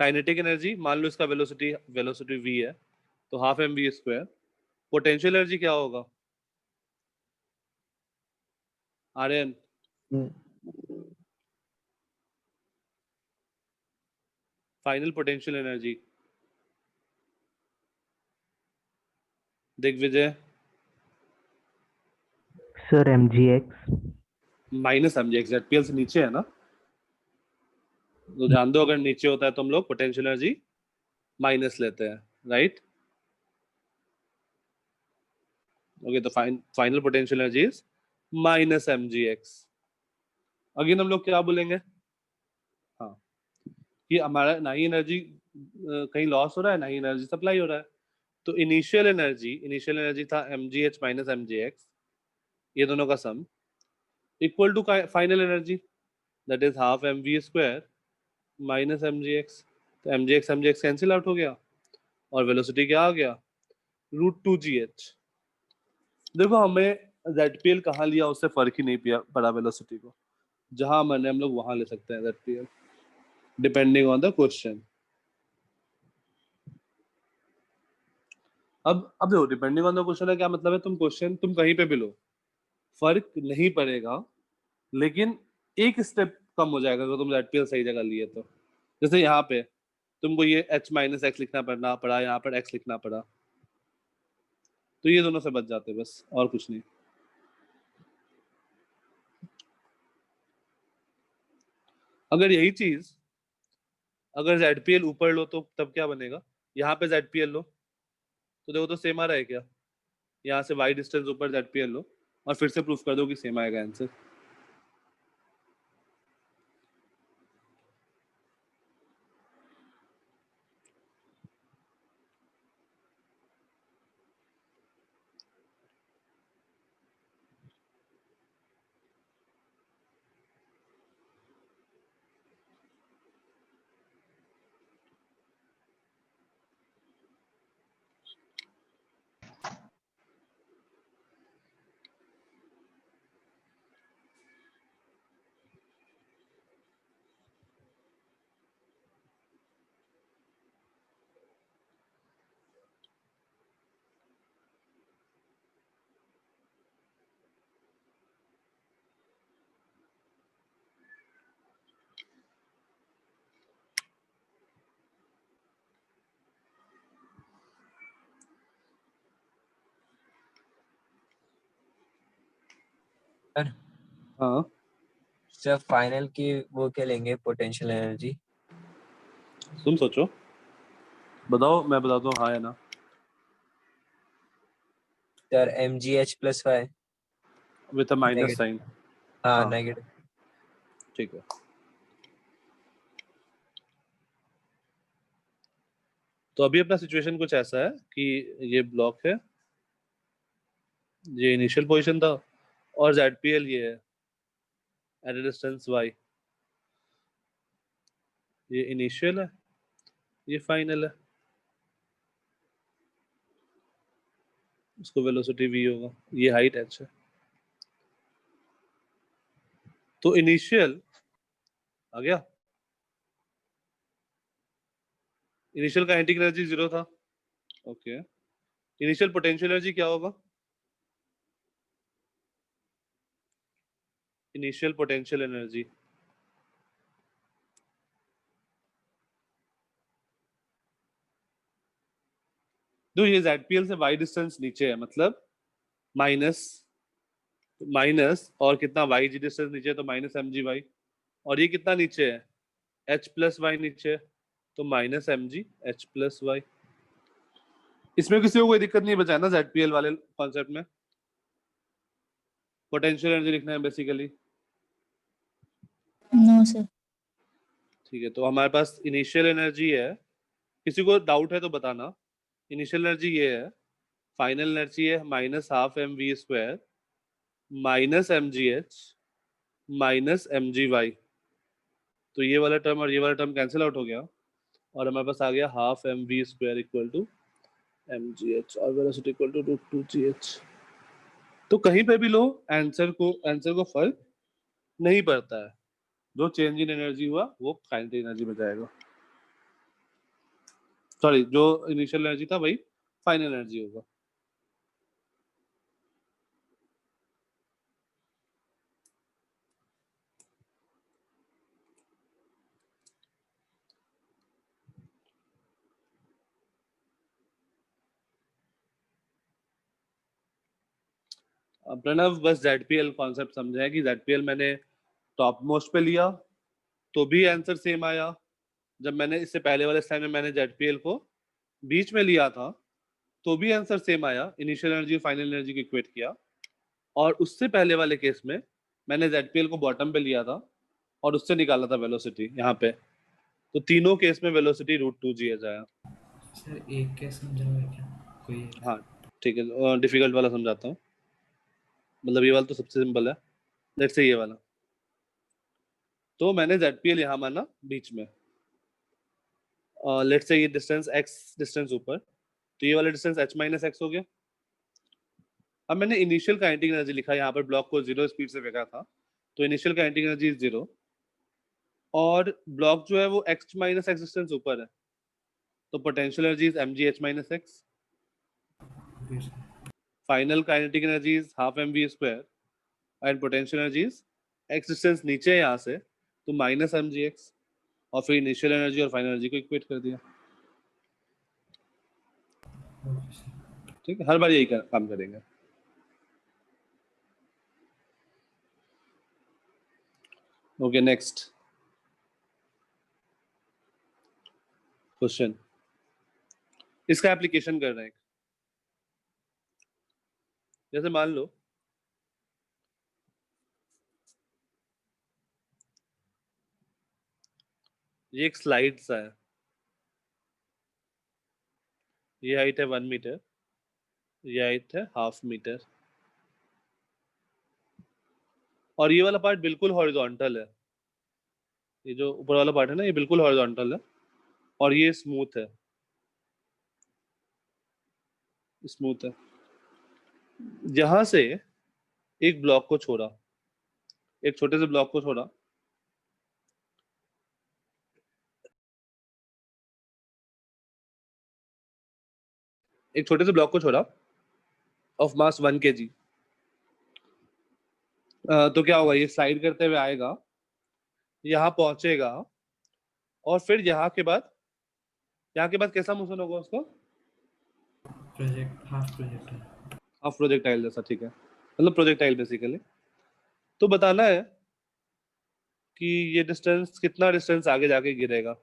काइनेटिक एनर्जी मान लो इसका वेलोसिटी वेलोसिटी v है, तो half mv square. Potential energy क्या होगा, Aryan? Final potential energy, Digvijay? Sir mgx। Minus mg, ZPL से नीचे है ना, तो ध्यान दो, अगर नीचे होता है तो हम लोग पोटेंशियल एनर्जी माइनस लेते हैं, राइट? ओके, तो final potential energy is minus mgx। Again हम लोग क्या बोलेंगे, हाँ, कि हमारा ना ही एनर्जी कहीं लॉस हो रहा है, ना ही एनर्जी सप्लाई हो रहा है। तो इनिशियल एनर्जी था mgh माइनस mgx, ये दोनों का sum equal to final energy, that is half mv square minus mgx। तो mgx कैंसिल आउट हो गया और वेलोसिटी क्या आ गया, √2gh। देखो हमें ZPL कहाँ लिया उससे फर्क ही नहीं पड़ा वेलोसिटी को, जहां मैंने हम लोग वहां ले सकते हैं ZPL depending on the question. अब देखो डिपेंडिंग ऑन द क्वेश्चन है क्या मतलब है, तुम क्वेश्चन तुम कहीं पे भी लो फर्क नहीं पड़ेगा, लेकिन एक स्टेप कम हो जाएगा अगर तुम ZPL सही जगह लिए तो। जैसे यहाँ पे तुमको ये h-x लिखना पड़ा, यहाँ पर x लिखना पड़ा, तो ये दोनों से बच जाते बस, और कुछ नहीं। अगर यही चीज अगर ZPL ऊपर लो तो तब क्या बनेगा, यहाँ पे ZPL लो तो देखो तो सेम आ रहा है क्या, यहाँ से y डिस्टेंस ऊपर ZPL लो और फिर से प्रूफ कर दो कि सेम आएगा आंसर। सर हाँ सर फाइनल की वो क्या लेंगे पोटेंशियल एनर्जी? तुम सोचो, बताओ, मैं बताता हूँ हाँ या ना। Sir mgh + y with a minus negative. Sign. हाँ हाँ नेगेटिव। ठीक है। तो अभी अपना सिचुएशन कुछ ऐसा है कि ये ब्लॉक है, ये इनिशियल पोजीशन था, और ZPL ये है एट अ डिस्टेंस y। ये इनिशियल है, ये फाइनल है, उसको वेलोसिटी v होगा, ये हाइट h है। तो इनिशियल आ गया, इनिशियल काइनेटिक एनर्जी 0 था। ओके, इनिशियल पोटेंशियल एनर्जी क्या होगा, इनिशियल पोटेंशियल एनर्जी जो ये ZPL से y डिस्टेंस नीचे है, मतलब माइनस माइनस और कितना y जी डिस्टेंस नीचे है तो माइनस mgy, और ये कितना नीचे है h प्लस y नीचे है तो minus mg h plus y। इसमें किसी को कोई दिक्कत नहीं बचा है ना ZPL वाले कॉन्सेप्ट में, पोटेंशियल एनर्जी लिखना है बेसिकली। No sir. ठीक है, तो हमारे पास इनिशियल एनर्जी है, किसी को डाउट है तो बताना। इनिशियल एनर्जी ये है, फाइनल एनर्जी है -12 mv² minus mgh minus mgy, तो ये वाला टर्म और ये वाला टर्म कैंसिल आउट हो गया और हमारे पास आ गया ½ mv² इक्वल टू mgh और वेलोसिटी इक्वल टू √2gh। तो कहीं पे भी लो आंसर को फर्क नहीं पड़ता है, जो चेंज इन एनर्जी हुआ वो काइनेटिक एनर्जी में जाएगा, सॉरी जो इनिशियल एनर्जी था वही फाइनल एनर्जी होगा। अब प्रणव बस ZPL कॉन्सेप्ट समझा है कि ZPL मैंने टॉप मोस्ट पे लिया तो भी आंसर सेम आया, जब मैंने इससे पहले वाले टाइम में मैंने ZPL को बीच में लिया था तो भी आंसर सेम आया, इनिशियल एनर्जी और फाइनल एनर्जी को इक्वेट किया, और उससे पहले वाले केस में मैंने ZPL को बॉटम पे लिया था और उससे निकाला था वेलोसिटी यहाँ पे, तो तीनों केस में वेलोसिटी √2gh आया। सर एक क्या समझा हुआ है क्या कोई एक? हाँ ठीक है, डिफिकल्ट वाला समझाता हूँ, मतलब ये वाला तो सबसे सिंपल है, लेट्स से ये वाला। तो मैंने ZPL यहाँ माना बीच में, लेट्स से ये डिस्टेंस x डिस्टेंस ऊपर, तो ये वाला डिस्टेंस h - x हो गया, अब मैंने इनिशियल काइनेटिक एनर्जी लिखा, यहाँ पर ब्लॉक को 0 स्पीड से फेंका था, तो इनिशियल काइनेटिक एनर्जी इज 0, और ब्लॉक जो है वो x माइनस एक्स डिस्टेंस ऊपर है, तो potential energy is mg h minus x. Okay sir. Final kinetic energy is half mv square, and potential energy is x distance नीचे है यहाँ से, तो माइनस mg x, और फिर इनिशियल एनर्जी और फाइनल एनर्जी को इक्वेट कर दिया। Okay sir. ठीक है, हर बार यही काम करेंगे। ओके, नेक्स्ट क्वेश्चन, इसका एप्लीकेशन कर रहे हैं। जैसे मान लो ये एक स्लाइड सा है, ये हाइट है 1 मीटर, ये हाइट है हाफ मीटर, और ये वाला पार्ट बिल्कुल हॉरिजॉन्टल है, ये जो ऊपर वाला पार्ट है ना, ये बिल्कुल हॉरिजॉन्टल है, और ये स्मूथ है, स्मूथ है। यहां से एक ब्लॉक को छोड़ा, एक छोटे से ब्लॉक को छोड़ा, एक छोटे से ब्लॉक को छोड़ा ऑफ मास 1 kg, तो क्या होगा, ये स्लाइड करते हुए आएगा, यहाँ पहुंचेगा, और फिर यहाँ के बाद कैसा मोशन होगा उसका, प्रोजेक्ट हाफ प्रोजेक्ट है। हाफ प्रोजेक्टाइल जैसा, ठीक है, मतलब प्रोजेक्टाइल बेसिकली। तो बताना है कि ये डिस्टेंस, कितना डिस्टेंस आगे जाके गिरेगा।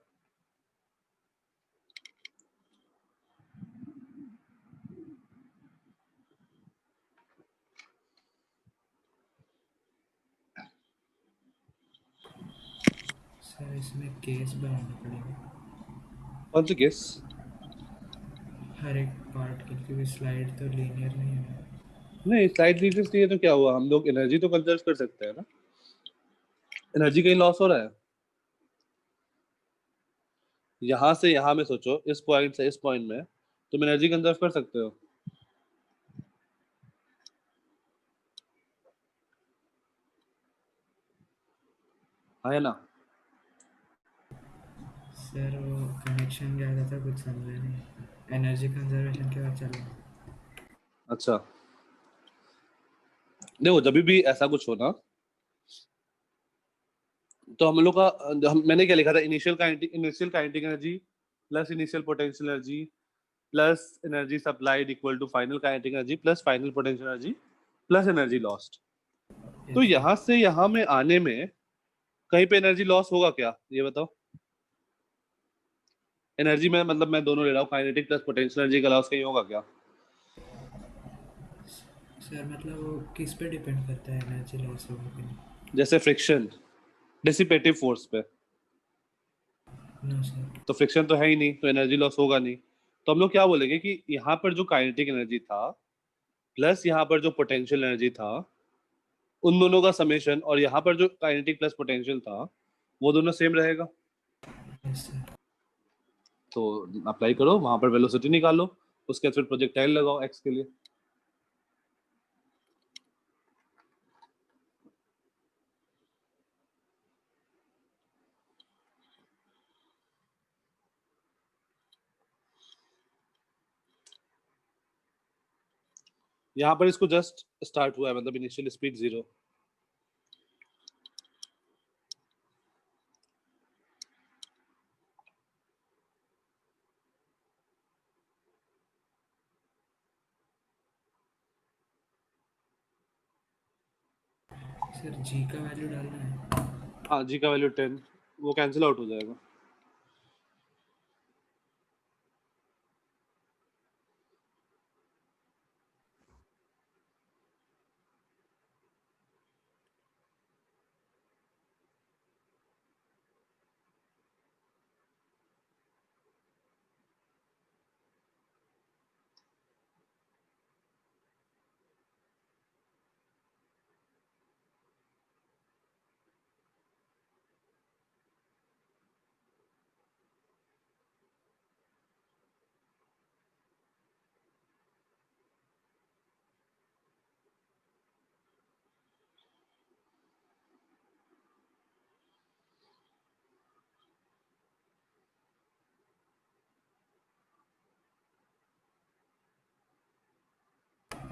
सर इसमें केस बनाना पड़ेगा कौन सी केस? हर एक पार्ट के, क्योंकि स्लाइड तो लीनियर नहीं है। नहीं, स्लाइड रीजन नहीं है तो क्या हुआ, हम लोग एनर्जी तो कंजर्व कर सकते हैं ना, एनर्जी कहीं लॉस हो रहा है। यहाँ से यहाँ में सोचो, इस पॉइंट से इस पॉइंट में तुम एनर्जी कंजर्व कर सकते हो, हाँ है ना? सर वो कनेक्शन क्या था कुछ समझा नहीं, एनर्जी कंजर्वेशन के बाद चल रहा है। अच्छा, देखो जब भी ऐसा कुछ हो ना, तो हम लोग का मैंने क्या लिखा था, initial kinetic energy plus initial potential energy plus energy supplied equal to final kinetic energy plus final potential energy plus energy lost. तो Yes, sir. यहाँ से यहाँ में आने में कहीं पे एनर्जी लॉस होगा क्या, ये बताओ? एनर्जी में मतलब मैं दोनों ले रहा हूँ, काइनेटिक प्लस पोटेंशियल एनर्जी का लॉस कहीं होगा क्या? सर मतलब वो किस पे डिपेंड करता है एनर्जी लॉस होगा कि नहीं? जैसे फ्रिक्शन, डिसिपेटिव फोर्स पे, नो सर। तो फ्रिक्शन तो है ही नहीं, तो एनर्जी लॉस होगा नहीं। तो हम लोग क्या बोलेंगे कि यहाँ पर जो काइनेटिक एनर्जी था प्लस यहाँ पर जो पोटेंशियल एनर्जी था, उन दोनों का समेशन, और यहाँ पर जो काइनेटिक प्लस पोटेंशियल था, वो दोनों सेम रहेगा। Yes sir. तो अप्लाई करो, वहां पर वेलोसिटी निकालो, उसके बाद फिर प्रोजेक्टाइल लगाओ एक्स के लिए। यहाँ पर इसको जस्ट स्टार्ट हुआ है, मतलब इनिशियल स्पीड 0। सर जी का वैल्यू डालना है। हाँ, जी का वैल्यू 10, वो कैंसिल आउट हो जाएगा।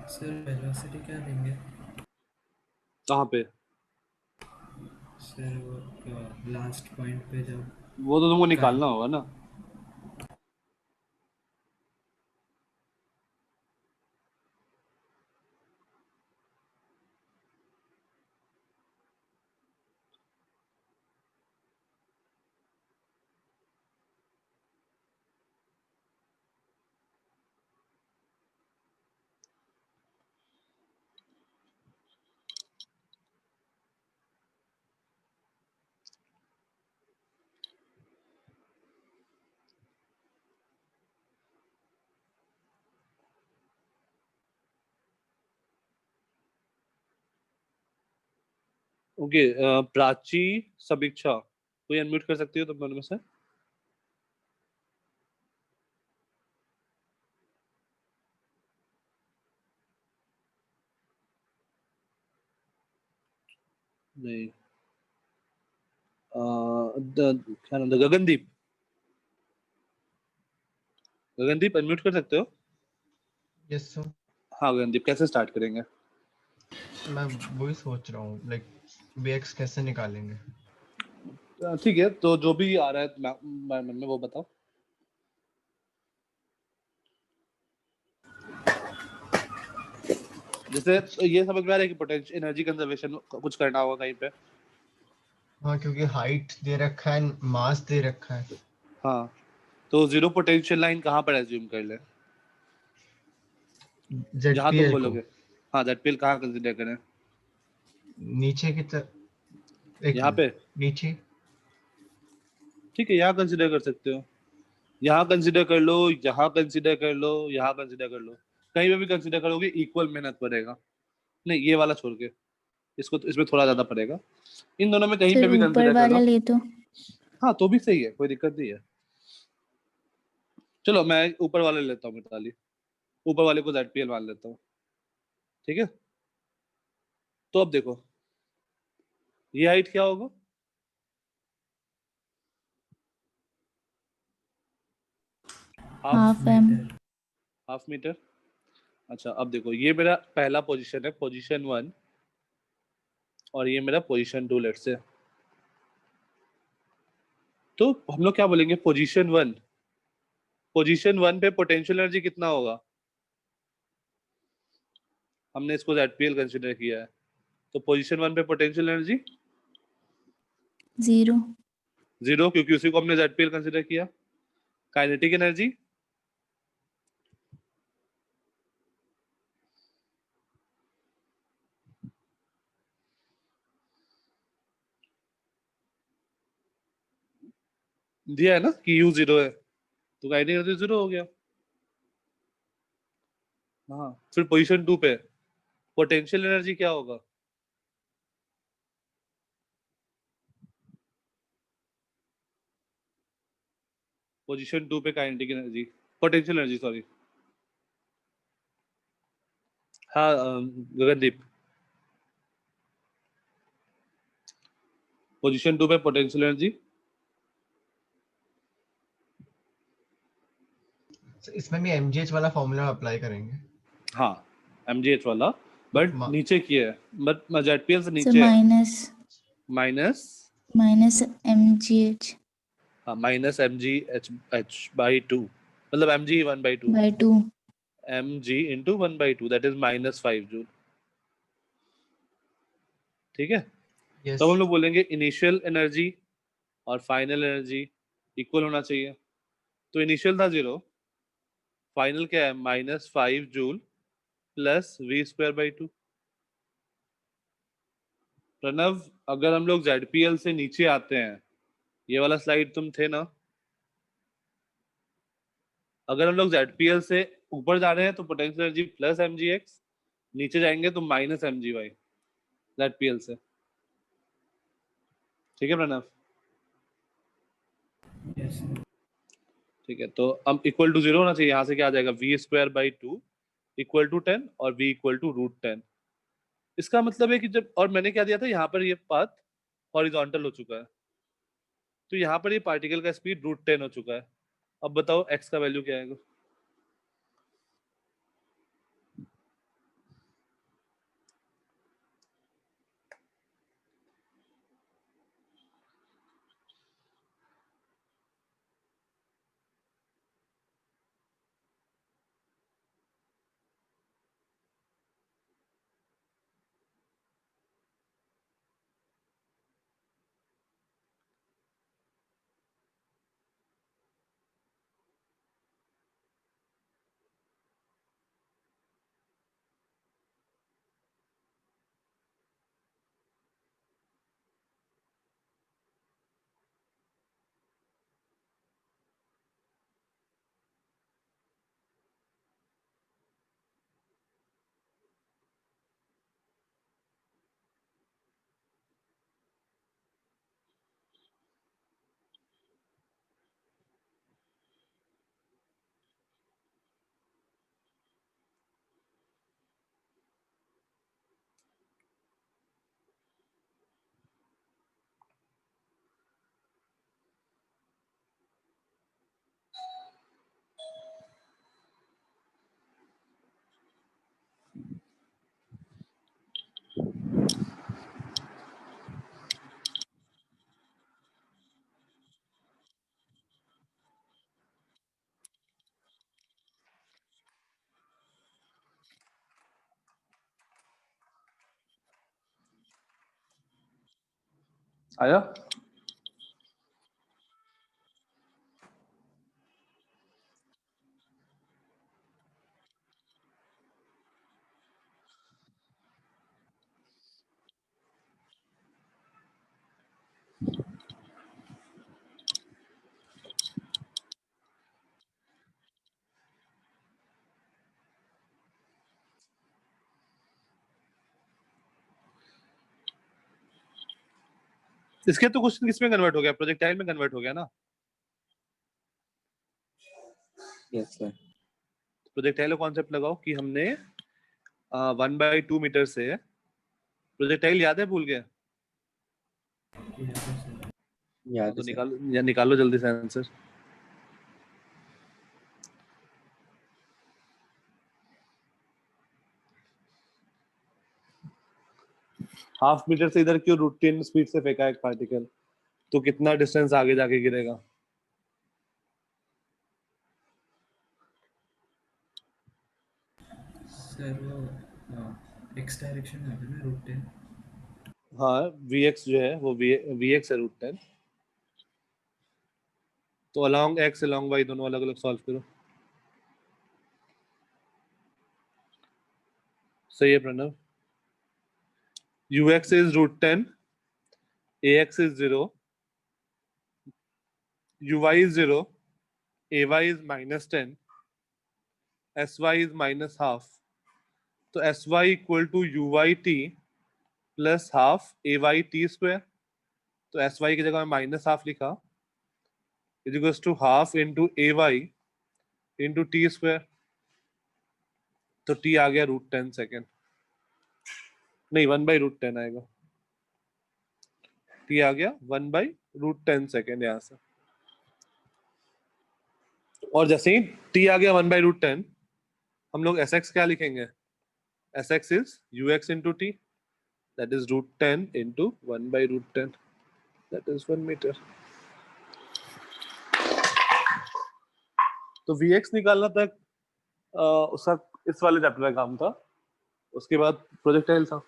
सर वेलोसिटी क्या देंगे? कहाँ पे? सर वो लास्ट पॉइंट पे जब वो तो तुमको का निकालना होगा ना। ओके, प्राची, समीक्षा, कोई अनम्यूट कर सकती हो तुम दोनों में से? नहीं। क्या नाम था? गगनदीप। गगनदीप अनम्यूट कर सकते हो? Yes sir. हाँ गगनदीप, कैसे स्टार्ट करेंगे? मैं वही सोच रहा हूँ लाइक वीएक्स कैसे निकालेंगे। ठीक है, तो जो भी आ रहा है मन में वो बताओ। जैसे ये समझ में आ रहा है कि पोटेंशियल एनर्जी कंजर्वेशन कुछ करना होगा कहीं पे। हाँ क्योंकि हाइट दे रखा है, मास दे रखा है। हाँ, तो जीरो पोटेंशियल लाइन कहाँ पर एज्यूम कर ले? जहाँ तुम जेडपीएल को बोलोगे। हाँ, जेडपीएल कहाँ कंसीडर करें? नीचे की तरफ, एक यहाँ मिनट, पे? नीचे। ठीक है, यहाँ कंसीडर कर सकते हो। यहाँ कंसीडर कर लो, यहाँ कंसीडर कर लो, यहाँ कंसीडर कर लो। कहीं पे भी कंसीडर करोगे इक्वल मेहनत पड़ेगा। नहीं, ये वाला छोड़ के इसको, इसमें थोड़ा ज्यादा पड़ेगा। इन दोनों में कहीं पे सर भी ऊपर कंसीडर कर वाला लो। ले तो। हाँ, तो भी सही है, कोई दिक्कत नहीं है। चलो मैं ऊपर वाले लेता हूँ, मिताली। ऊपर वाले को जेडपीएल मान लेता हूँ। ठीक है, तो अब देखो ये हाइट क्या होगा? Half. Half M. Meter. Half meter. अच्छा, अब देखो ये मेरा पहला पोजीशन है, पोजीशन 1, और ये मेरा पोजीशन 2 लेट्स से। तो हम लोग क्या बोलेंगे? पोजीशन 1, पोजीशन 1 पे पोटेंशियल एनर्जी कितना होगा? हमने इसको जेडपीएल कंसीडर किया है, तो पोजीशन 1 पे पोटेंशियल एनर्जी 0। 0, क्योंकि उसी को हमने जेडपीएल कंसीडर किया। काइनेटिक एनर्जी दिया है ना कि U 0 है, तो काइनेटिक एनर्जी 0 हो गया। हाँ, फिर पोजीशन 2 पे पोटेंशियल एनर्जी क्या होगा? पोजीशन 2 पे kinetic energy, potential energy sorry. हाँ गगनदीप, पोजीशन 2 पे पोटेंशियल एनर्जी। इसमें भी एमजीएच वाला फॉर्मूला अप्लाई करेंगे। हाँ, एमजीएच वाला, बट मा- नीचे की है, बट जेडपीएल से सर नीचे है। माइनस माइनस, माइनस mgh हाँ minus M G H by two, मतलब M G 1/2, by 2। M G into 1/2, that is -5 joule. ठीक है, यस। तो हम लोग बोलेंगे इनिशियल एनर्जी और फाइनल एनर्जी इक्वल होना चाहिए। तो इनिशियल था 0, फाइनल क्या है? -5 जूल प्लस v²/2। प्रणव, अगर हम लोग जेडपीएल से नीचे आते हैं, ये वाला स्लाइड तुम थे ना, अगर हम लोग जेडपीएल से ऊपर जा रहे हैं तो पोटेंशियल एनर्जी प्लस mgx, नीचे जाएंगे तो माइनस mgy जेडपीएल से। ठीक है प्रणव? Yes sir. ठीक है, तो अब इक्वल टू 0 होना चाहिए। यहाँ से क्या आ जाएगा? v²/2 इक्वल टू 10 और v इक्वल टू √10। इसका मतलब है कि जब, और मैंने क्या दिया था यहाँ पर, ये पाथ हॉरिजॉन्टल हो चुका है, तो यहाँ पर ये पार्टिकल का स्पीड √10 हो चुका है। अब बताओ x का वैल्यू क्या आएगा? आया? इसके तो क्वेश्चन किसमें कन्वर्ट हो गया? प्रोजेक्टाइल में कन्वर्ट हो गया ना? Yes sir. प्रोजेक्टाइल का कॉन्सेप्ट लगाओ कि हमने 1/2 मीटर से प्रोजेक्टाइल याद है, भूल गए? याद तो है सर। निकालो जल्दी से आंसर। हाफ मीटर से इधर क्यों √10 स्पीड से फेंका एक पार्टिकल, तो कितना डिस्टेंस आगे जाके गिरेगा? सर वो x डायरेक्शन में है ना √10। हाँ, vx जो है वो vx है √10। तो अलोंग x अलोंग y दोनों अलग अलग सॉल्व करो। सही है Pranav. ux is √10, ax is 0, uy is 0, ay is -10, sy is -half। तो sy equal to uyt plus half ayt²। तो sy की जगह में -half लिखा, is equals to half into ay into t²। तो t आ गया √10 सेकेंड, नहीं 1/√10 आएगा। t आ गया 1/√10 सेकेंड यहाँ से। और जैसे ही t आ गया 1/√10, हम लोग sx क्या लिखेंगे? sx is ux into t, that is √10 into 1/√10, that is 1 meter। तो vx निकालना तक उसका इस वाले चैप्टर का काम था। उसके बाद प्रोजेक्टाइल था।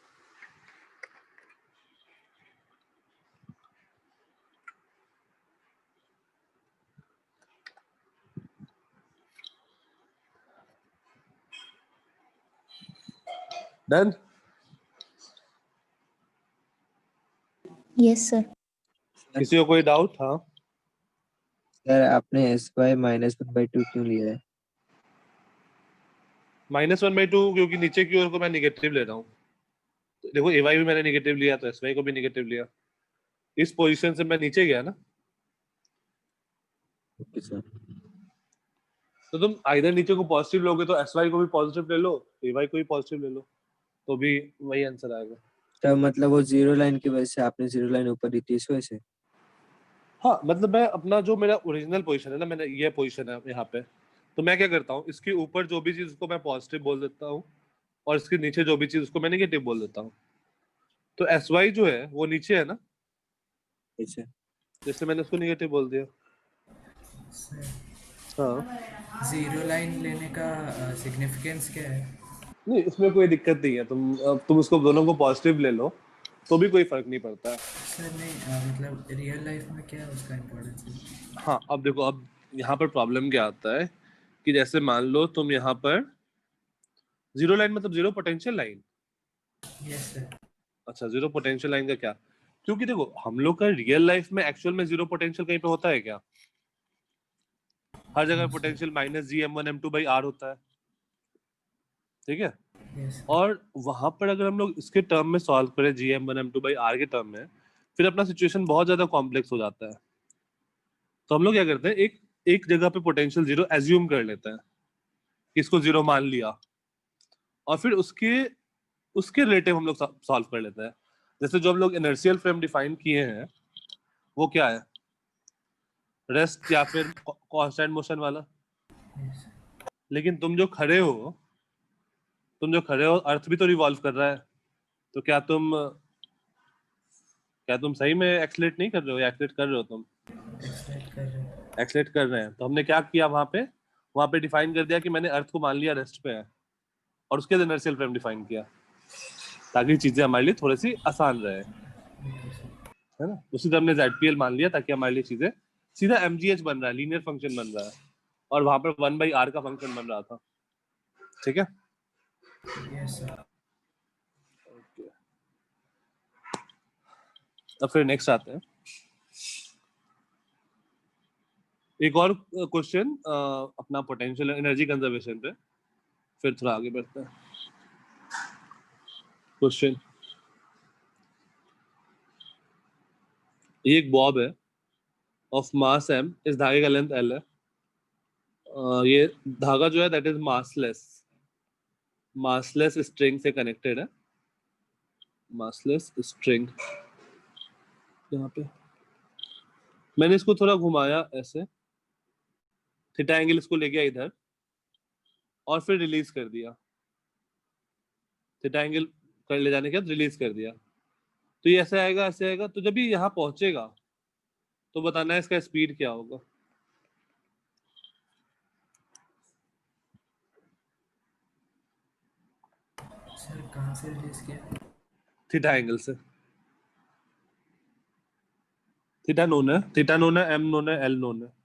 डन? Yes sir. किसी को कोई डाउट? हाँ सर आपने sy -1/2 क्यों लिया है? -1/2 क्योंकि नीचे की ओर को मैं निगेटिव ले रहा हूँ। तो देखो ay भी मैंने निगेटिव लिया, तो sy को भी निगेटिव लिया। इस पोजीशन से मैं नीचे गया ना। Okay sir. तो तुम आइदर नीचे को पॉजिटिव लोगे तो sy को भी पॉजिटिव ले लो, ay को भी पॉजिटिव ले लो, तो भी वही आंसर आएगा। तो मतलब वो जीरो लाइन की वजह से आपने जीरो लाइन ऊपर दी थी इस वजह से? हाँ, मतलब मैं अपना जो मेरा ओरिजिनल पोजीशन है ना, मैंने ये पोजीशन है यहाँ पे, तो मैं क्या करता हूँ, इसके ऊपर जो भी चीज उसको मैं पॉजिटिव बोल देता हूँ और इसके नीचे जो भी चीज उसको मैं नेगेटिव बोल देता हूँ। तो sy जो है वो नीचे है ना, अच्छा। जैसे मैंने उसको नेगेटिव बोल दिया। सर हाँ, जीरो लाइन लेने का सिग्निफिकेंस क्या है? नहीं इसमें कोई दिक्कत नहीं है। तुम उसको दोनों को पॉजिटिव ले लो तो भी कोई फर्क नहीं पड़ता है। सर नहीं मतलब रियल लाइफ में क्या है उसका इम्पोर्टेंस है? हाँ, अब देखो, अब यहाँ पर प्रॉब्लम क्या आता है कि जैसे मान लो तुम यहाँ पर जीरो लाइन मतलब zero potential line. Yes sir. अच्छा, जीरो पोटेंशियल लाइन का क्या? क्योंकि देखो हम लोग का रियल लाइफ में एक्चुअल में जीरो पोटेंशियल कहीं पे होता है क्या? हर जगह पोटेंशियल -gm1m2/r होता है, ठीक है? यस और वहां पर अगर हम लोग इसके टर्म में सॉल्व करें gm1m2/r के टर्म में, फिर अपना सिचुएशन बहुत ज्यादा कॉम्प्लेक्स हो जाता है। तो हम लोग क्या करते हैं, एक जगह पे पोटेंशियल जीरो एज्यूम कर लेते हैं कि इसको जीरो मान लिया, और फिर उसके रिलेटिव हम लोग सॉल्व कर लेते हैं। जैसे जो हम लोग इनर्शियल फ्रेम डिफाइन किए हैं वो क्या है, रेस्ट या फिर कांस्टेंट मोशन वाला। यस लेकिन तुम जो खड़े हो अर्थ भी तो रिवॉल्व कर रहा है, तो क्या तुम सही में एक्सलेट नहीं कर रहे हो या एक्सलेट कर रहे हो? तुम एक्सपेक्ट कर रहे हैं। एक्सलेट कर रहे हैं। तो हमने क्या किया, वहां पे डिफाइन कर दिया कि मैंने अर्थ को मान लिया रेस्ट पे है, और उसके बाद इनर्शियल फ्रेम डिफाइन किया, ताकि चीजें हमारे लिए थोड़ी सी आसान रहे। है ना, उसी तरह हमने ZPL मान लिया ताकि हमारे लिए चीजें सीधा MGH बन रहा है, लीनियर फंक्शन बन रहा है, और वहां पर 1/r का फंक्शन बन रहा था। ठीक है, यस सर। अब फिर नेक्स्ट आते हैं एक और क्वेश्चन अपना पोटेंशियल एनर्जी कंजर्वेशन पे, फिर थोड़ा आगे बढ़ते हैं। क्वेश्चन, ये एक बॉब है ऑफ मास m, इस धागे का लेंथ l है। ये धागा जो है दैट इज मासलेस स्ट्रिंग से कनेक्टेड है, मासलेस स्ट्रिंग। यहाँ पे मैंने इसको थोड़ा घुमाया ऐसे, थीटा एंगल इसको ले गया इधर और फिर रिलीज कर दिया, थीटा एंगल कर ले जाने के बाद रिलीज कर दिया, तो ये ऐसे आएगा ऐसे आएगा। तो जब ये यहाँ पहुंचेगा तो बताना है इसका स्पीड क्या होगा। सर कहाँ से रिलीज किया? थीटा एंगल से। थीटा नोन है, थीटा नोन है, m नोन है, l नोन है।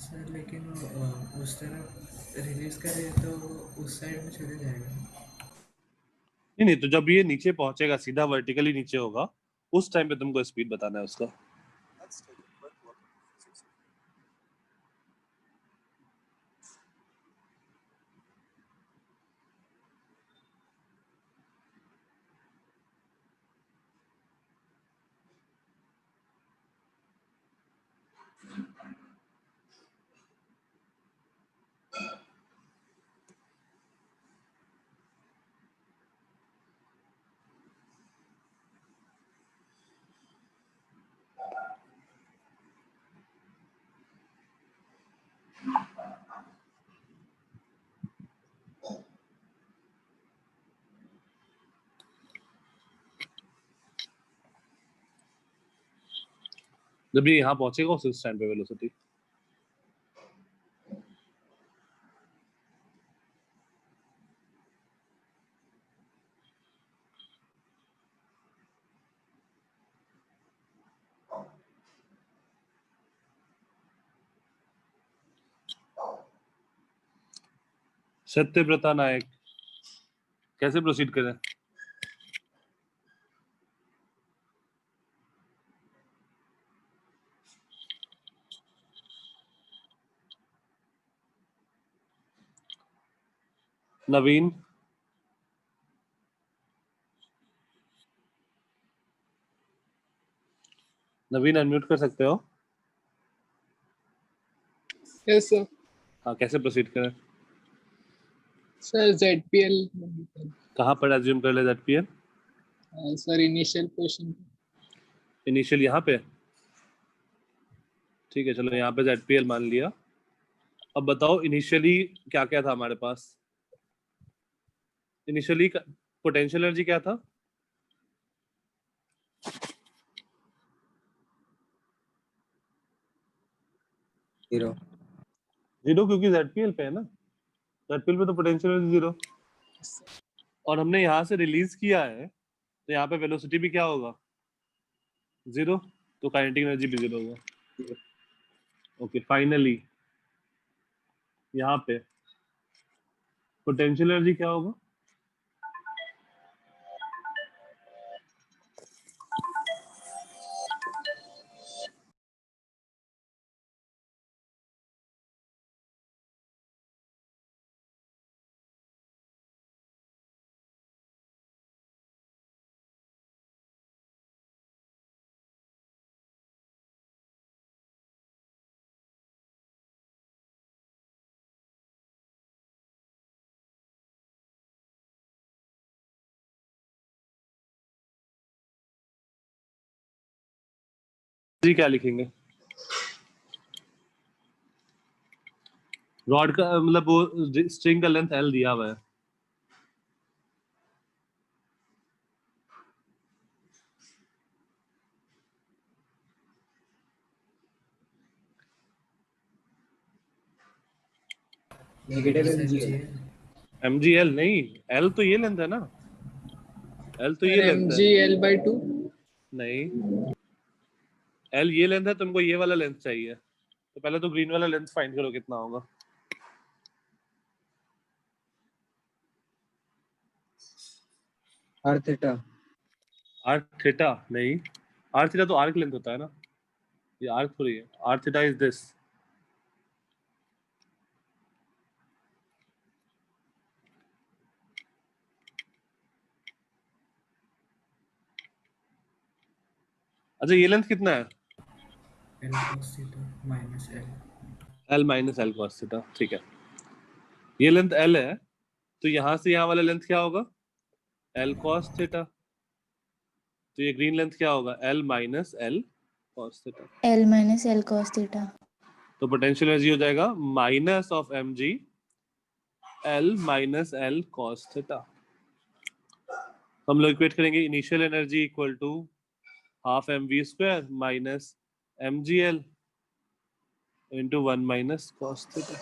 सर लेकिन उस तरफ रिलीज करे तो उस साइड में चले जाएगा। नहीं नहीं, तो जब ये नीचे पहुंचेगा, सीधा वर्टिकली नीचे होगा, उस टाइम पे तुमको स्पीड बताना है उसका। जब ये यहाँ पहुंचेगा उस टाइम पे वेलोसिटी। सत्यव्रता नायक, कैसे प्रोसीड करें? नवीन, नवीन अनम्यूट कर सकते हो? Yes sir. हाँ, कैसे प्रोसीड करें? सर ZPL कहाँ पर एज्यूम कर ले ZPL? Sir initial position. Initial यहाँ पे। ठीक है, चलो यहाँ पे ZPL मान लिया। अब बताओ इनिशियली क्या क्या था हमारे पास? इनिशियली पोटेंशियल एनर्जी क्या था? जीरो। जीरो, क्योंकि ZPL पे है ना, ZPL पे तो पोटेंशियल एनर्जी जीरो। और हमने यहाँ से रिलीज किया है तो यहाँ पे वेलोसिटी भी क्या होगा? जीरो, तो काइनेटिक एनर्जी भी जीरो होगा। ओके, फाइनली यहाँ पे पोटेंशियल एनर्जी क्या होगा? जी क्या लिखेंगे? रॉड का मतलब वो स्ट्रिंग का लेंथ L दिया हुआ है। Negative minus MGL. MGL MgL नहीं, L तो ये लेंथ है ना, L तो ये सर लेंथ है। MgL/2। नहीं, L ये लेंथ है, तुमको ये वाला लेंथ चाहिए, तो पहले तो ग्रीन वाला लेंथ फाइंड करो कितना होगा। R theta. आर थीटा नहीं, आर थीटा तो आर्क लेंथ होता है ना, ये आर्क थोड़ी है। R theta is this. अच्छा ये लेंथ कितना है? L cos theta minus L। L minus L cos theta, ठीक है। ये लेंथ L है, तो यहाँ से यहाँ वाला लेंथ क्या होगा? L cos theta. तो ये ग्रीन लेंथ क्या होगा? L minus L cos theta. L minus L cos theta. तो पोटेंशियल एनर्जी हो जाएगा minus of mg L minus L cos theta. हम लोग इक्वेट करेंगे initial energy equal to half mv square minus mgl into 1 minus cos theta.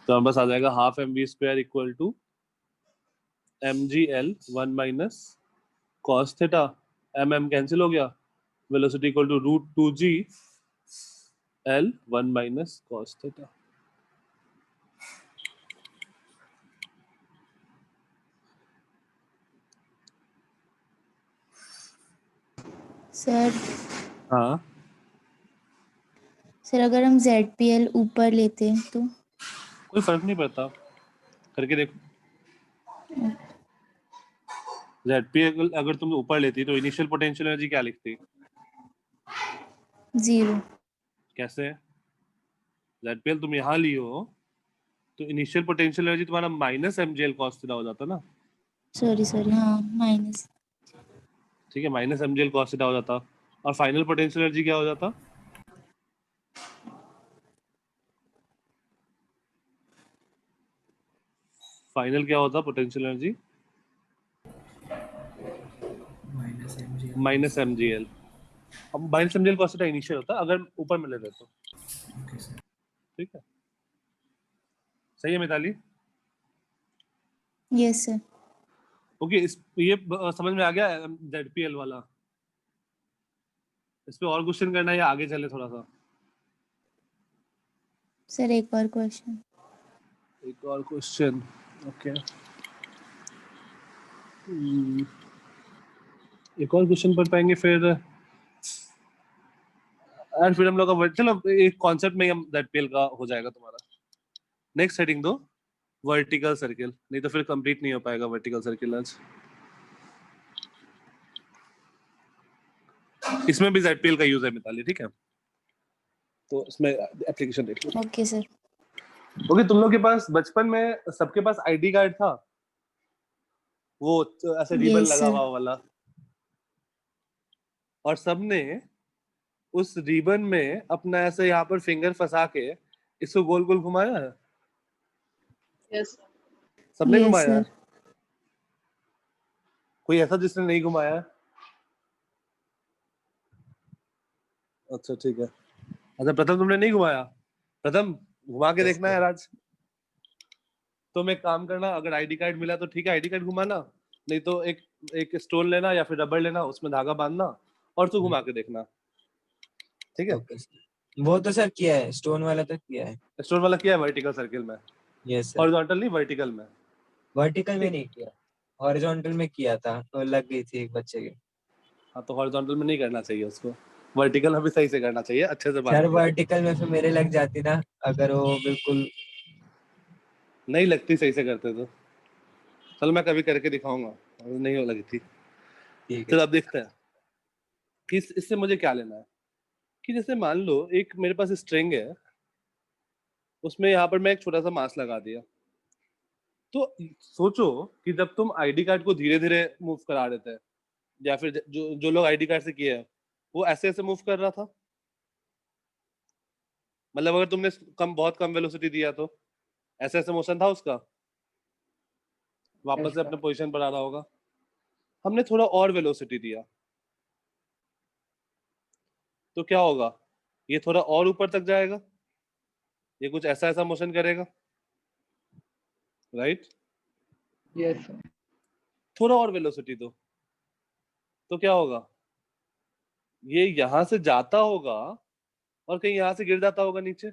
तो हम बस आ जाएगा half mv square equal to mgl 1 minus cos theta. mm cancel हो गया, velocity equal to √2g l 1 minus cos theta. Sir हाँ, sir अगर हम ZPL ऊपर लेते हैं तो? कोई फर्क नहीं पड़ता, करके देखो। ZP अगर तुम ऊपर लेती तो इनिशियल पोटेंशियल एनर्जी क्या लिखती? 0। कैसे? ZPL तुम यहाँ ली हो तो इनिशियल पोटेंशियल एनर्जी तुम्हारा माइनस mgl cos थीटा हो जाता ना। सॉरी हाँ माइनस। ठीक है, माइनस mgl cos थीटा हो जाता, और फाइनल पोटेंशियल एनर्जी क्या हो जाता? फाइनल क्या होता potential energy? Minus MGL minus mgl। अब minus mgl cos theta initial होता अगर ऊपर में ले रहे तो। Okay sir. ठीक है, सही है मिताली? Yes sir. ओके, इस ये समझ में आ गया ZPL वाला। इस पे और क्वेश्चन करना है या आगे चले थोड़ा सा? सर एक और क्वेश्चन। एक और क्वेश्चन, ओके। एक और क्वेश्चन पढ़ पाएंगे फिर, और फिर हम लोग का चलो एक कॉन्सेप्ट में ही हम ZPL का हो जाएगा तुम्हारा। नेक्स्ट हेडिंग दो, वर्टिकल सर्किल, नहीं तो फिर कंप्लीट नहीं हो पाएगा वर्टिकल सर्किल आज। इसमें भी ZPL का यूज है मिताली, ठीक है? तो इसमें एप्लीकेशन देख लो। Okay sir. ओके, तुम लोग के पास बचपन में सबके पास आईडी कार्ड था, वो ऐसे रिबन यस लगा सर। हुआ वाला, और सबने उस रिबन में अपना ऐसे यहाँ पर फिंगर फंसा के इसको गोल गोल घुमाया है? यस सबने यस घुमाया है? सर। कोई ऐसा जिसने नहीं घुमाया है? अच्छा ठीक है। अच्छा प्रथम तुमने नहीं घुमाया? प्रथम घुमा के Yes, देखना sir. है आज। तुम एक काम करना, अगर आईडी कार्ड मिला तो ठीक है आईडी कार्ड घुमाना, नहीं तो एक एक स्टोन लेना या फिर रबड़ लेना, उसमें धागा बांधना और तू घुमा के देखना, ठीक है? Okay sir. वो तो सर किया है, स्टोन वाला तो किया है। स्टोन वाला किया है वर्टिकल सर्किल में, यस सर। हॉरिजॉन्टल नहीं वर्टिकल में। वर्टिकल में नहीं किया, हॉरिजॉन्टल में किया था और लग गई थी एक बच्चे के। हाँ तो हॉरिजॉन्टल में नहीं करना चाहिए उसको, वर्टिकल में भी सही से करना चाहिए, अच्छे से बांध सर के। वर्टिकल में फिर मेरे लग जाती ना, अगर वो बिल्कुल। नहीं लगती सही से करते तो। चल मैं कभी करके दिखाऊंगा, नहीं हो लगी थी। ठीक है। चल अब देखते हैं कि इससे मुझे क्या लेना है। कि जैसे मान लो एक मेरे पास स्ट्रिंग है, उसमें यहाँ पर मैं एक छोटा सा मास लगा दिया, तो सोचो कि जब तुम आईडी कार्ड को धीरे धीरे मूव करा देते हैं, या फिर जो जो लोग आईडी कार्ड से किए हैं वो ऐसे ऐसे मूव कर रहा था? मतलब अगर तुमने बहुत कम वेलोसिटी दिया तो ऐसे ऐसे मोशन था उसका, वापस Yes, से sir. अपने पोजीशन पर आ रहा होगा। हमने थोड़ा और वेलोसिटी दिया तो क्या होगा, ये थोड़ा और ऊपर तक जाएगा, ये कुछ ऐसा ऐसा मोशन करेगा, राइट? Yes, sir. थोड़ा और वेलोसिटी दो तो क्या होगा, ये यहां से जाता होगा और कहीं यहां से गिर जाता होगा नीचे।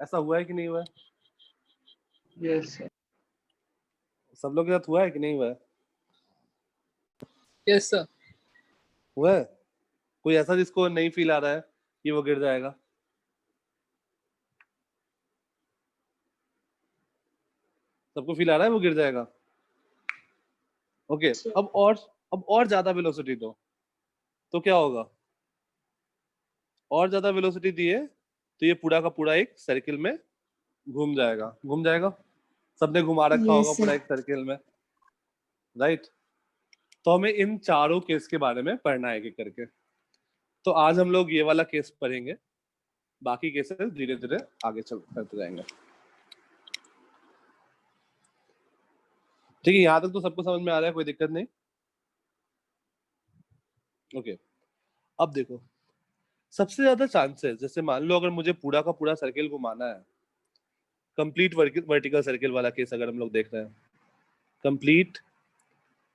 ऐसा हुआ है कि नहीं हुआ है? Yes, sir. सब लोग के साथ हुआ है कि नहीं हुआ है? Yes, sir. हुआ है? कोई ऐसा जिसको नहीं फील आ रहा है कि वो गिर जाएगा? सबको फील आ रहा है वो गिर जाएगा? Okay, Sure. अब और ज्यादा वेलोसिटी दो तो क्या होगा, और ज्यादा वेलोसिटी दिए तो ये पूरा का पूरा एक सर्किल में घूम जाएगा। सबने घुमा रखा Yes, होगा sir. पूरा एक सर्किल में, राइट? तो हमें इन चारों केस के बारे में पढ़ना है एक एक करके। तो आज हम लोग ये वाला केस पढ़ेंगे, बाकी केसेस धीरे धीरे आगे चल करते जाएंगे। ठीक है, यहाँ तक तो सबको समझ में आ रहा है, कोई दिक्कत नहीं? ओके, अब देखो, सबसे ज्यादा चांसेस, जैसे मान लो अगर मुझे पूरा का पूरा सर्किल घुमाना है, कंप्लीट वर्टिकल सर्किल वाला केस अगर हम लोग देख रहे हैं, कंप्लीट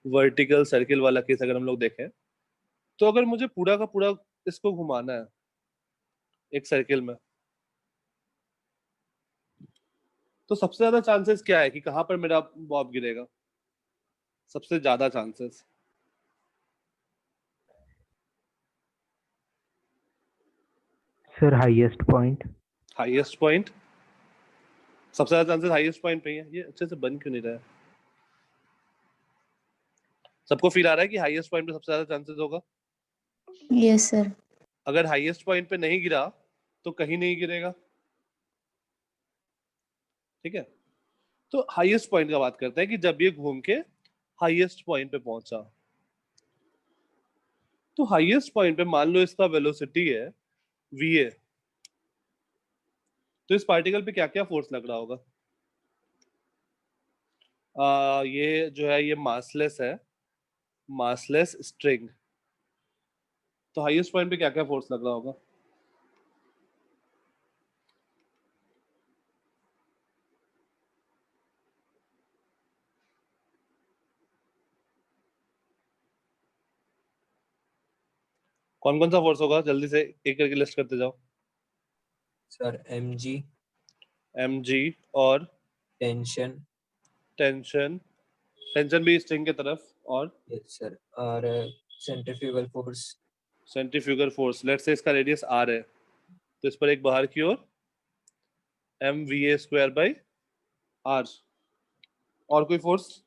वर्टिकल सर्किल वाला केस अगर हम लोग देखें, तो अगर मुझे पूरा का पूरा इसको घुमाना है एक सर्किल में, तो सबसे ज्यादा चांसेस क्या है कि कहां पर मेरा बॉब गिरेगा? सबसे ज्यादा chances Sir, highest point. Highest point, सबसे ज्यादा चांसेस हाईएस्ट पॉइंट पे ही है। ये अच्छे से बन क्यों नहीं रहा है? सबको फील आ रहा है कि हाईएस्ट पॉइंट पे सबसे ज्यादा चांसेस होगा? Yes, sir. अगर हाईएस्ट पॉइंट पे नहीं गिरा तो कहीं नहीं गिरेगा, ठीक है? तो हाईएस्ट पॉइंट का बात करते हैं कि जब ये घूम के हाईएस्ट पॉइंट पे पहुंचा, तो हाईएस्ट पॉइंट पे मान लो इसका वेलोसिटी है va, तो इस पार्टिकल पे क्या क्या फोर्स लग रहा होगा? ये जो है ये मासलेस है, मासलेस स्ट्रिंग। तो हाईएस्ट पॉइंट पे क्या क्या फोर्स लग रहा होगा? कौन कौन सा फोर्स होगा, जल्दी से एक करके लिस्ट करते जाओ। सर mg, mg और टेंशन, टेंशन, टेंशन भी स्ट्रिंग की तरफ, और यस सर, और centrifugal force, centrifugal force. Let's say इसका रेडियस r है, तो इस पर एक बाहर की ओर mva² r। और कोई फोर्स?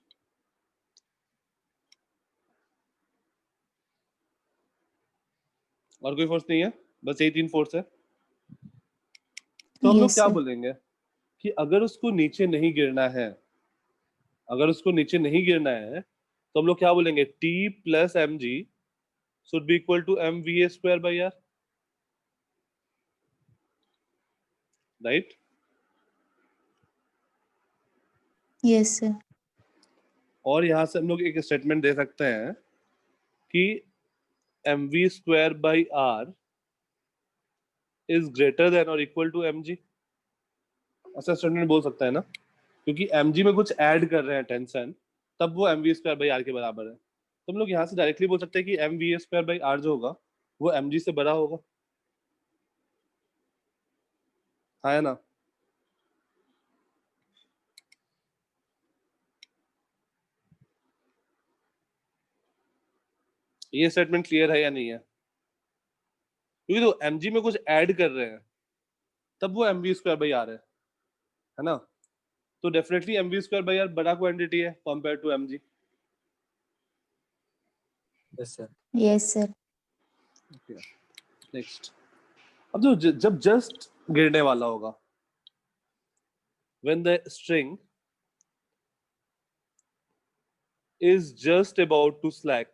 और कोई फोर्स नहीं है, बस यही तीन फोर्स है। तो हम लोग Yes, क्या sir. बोलेंगे कि अगर उसको नीचे नहीं गिरना है, अगर उसको नीचे नहीं गिरना है तो हम लोग क्या बोलेंगे, T plus mg should be equal to mva²/r, right? Yes, sir. और यहां से हम लोग एक स्टेटमेंट दे सकते हैं कि mv²/r इज ग्रेटर देन और इक्वल टू mg। ऐसा स्टेटमेंट बोल सकता है ना, क्योंकि mg में कुछ ऐड कर रहे हैं टेंशन, तब वो mv²/r के बराबर है। तो हम लोग यहाँ से डायरेक्टली बोल सकते हैं कि mva²/r जो होगा वो mg से बड़ा होगा, हाँ है ना? ये स्टेटमेंट क्लियर है या नहीं है? क्योंकि तो mg में कुछ ऐड कर रहे हैं तब वो mv²/r है ना? तो डेफिनेटली mv²/r बड़ा क्वांटिटी है compare to mg। Yes sir, Yes, sir. Next, अब जो जब जस्ट गिरने वाला होगा, when the string is just about to slack,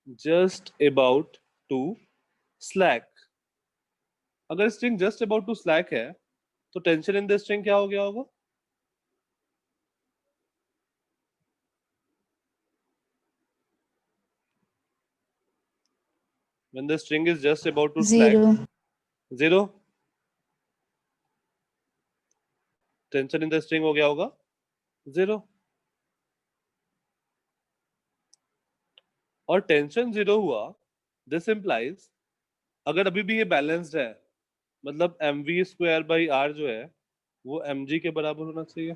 just about to slack. अगर string just about to slack है तो टेंशन इन द स्ट्रिंग क्या हो गया होगा? When the string is just about to slack, 0. 0. Tension in the string हो गया होगा 0। और टेंशन 0 हुआ, दिस इंप्लाइज अगर अभी भी ये बैलेंस्ड है, मतलब mv² जो है वो mg के बराबर होना चाहिए।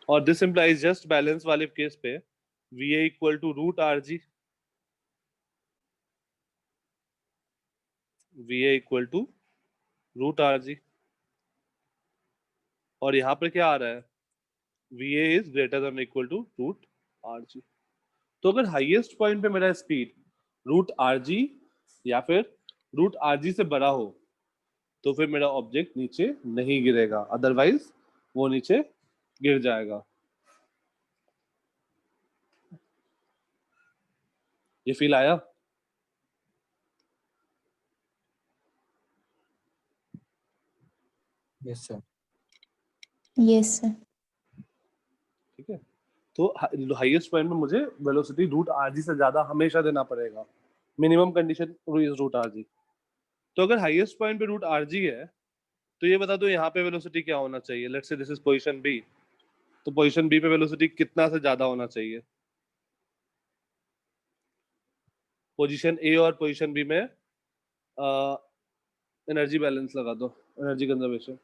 और दिस इंप्लाइज जस्ट बैलेंस वाले केस पे va equal to root rg, va equal to root rg। और यहाँ पर क्या आ रहा है? va is greater than equal to root rg। तो अगर हाईएस्ट पॉइंट पे मेरा स्पीड रूट rg या फिर रूट rg से बड़ा हो तो फिर मेरा ऑब्जेक्ट नीचे नहीं गिरेगा, अदरवाइज वो नीचे गिर जाएगा। ये फील आया? Yes sir. Yes, sir. ठीक है, तो हाईएस्ट पॉइंट में मुझे वेलोसिटी रूट rg से ज्यादा हमेशा देना पड़ेगा। Minimum condition is root rg। तो अगर हाईएस्ट पॉइंट पे रूट rg है तो ये बता दो यहाँ पे वेलोसिटी क्या होना चाहिए। Let's say this is position B, तो पोजीशन बी पे वेलोसिटी कितना से ज्यादा होना चाहिए? पोजीशन ए और पोजीशन बी में एनर्जी बैलेंस लगा दो, energy conservation.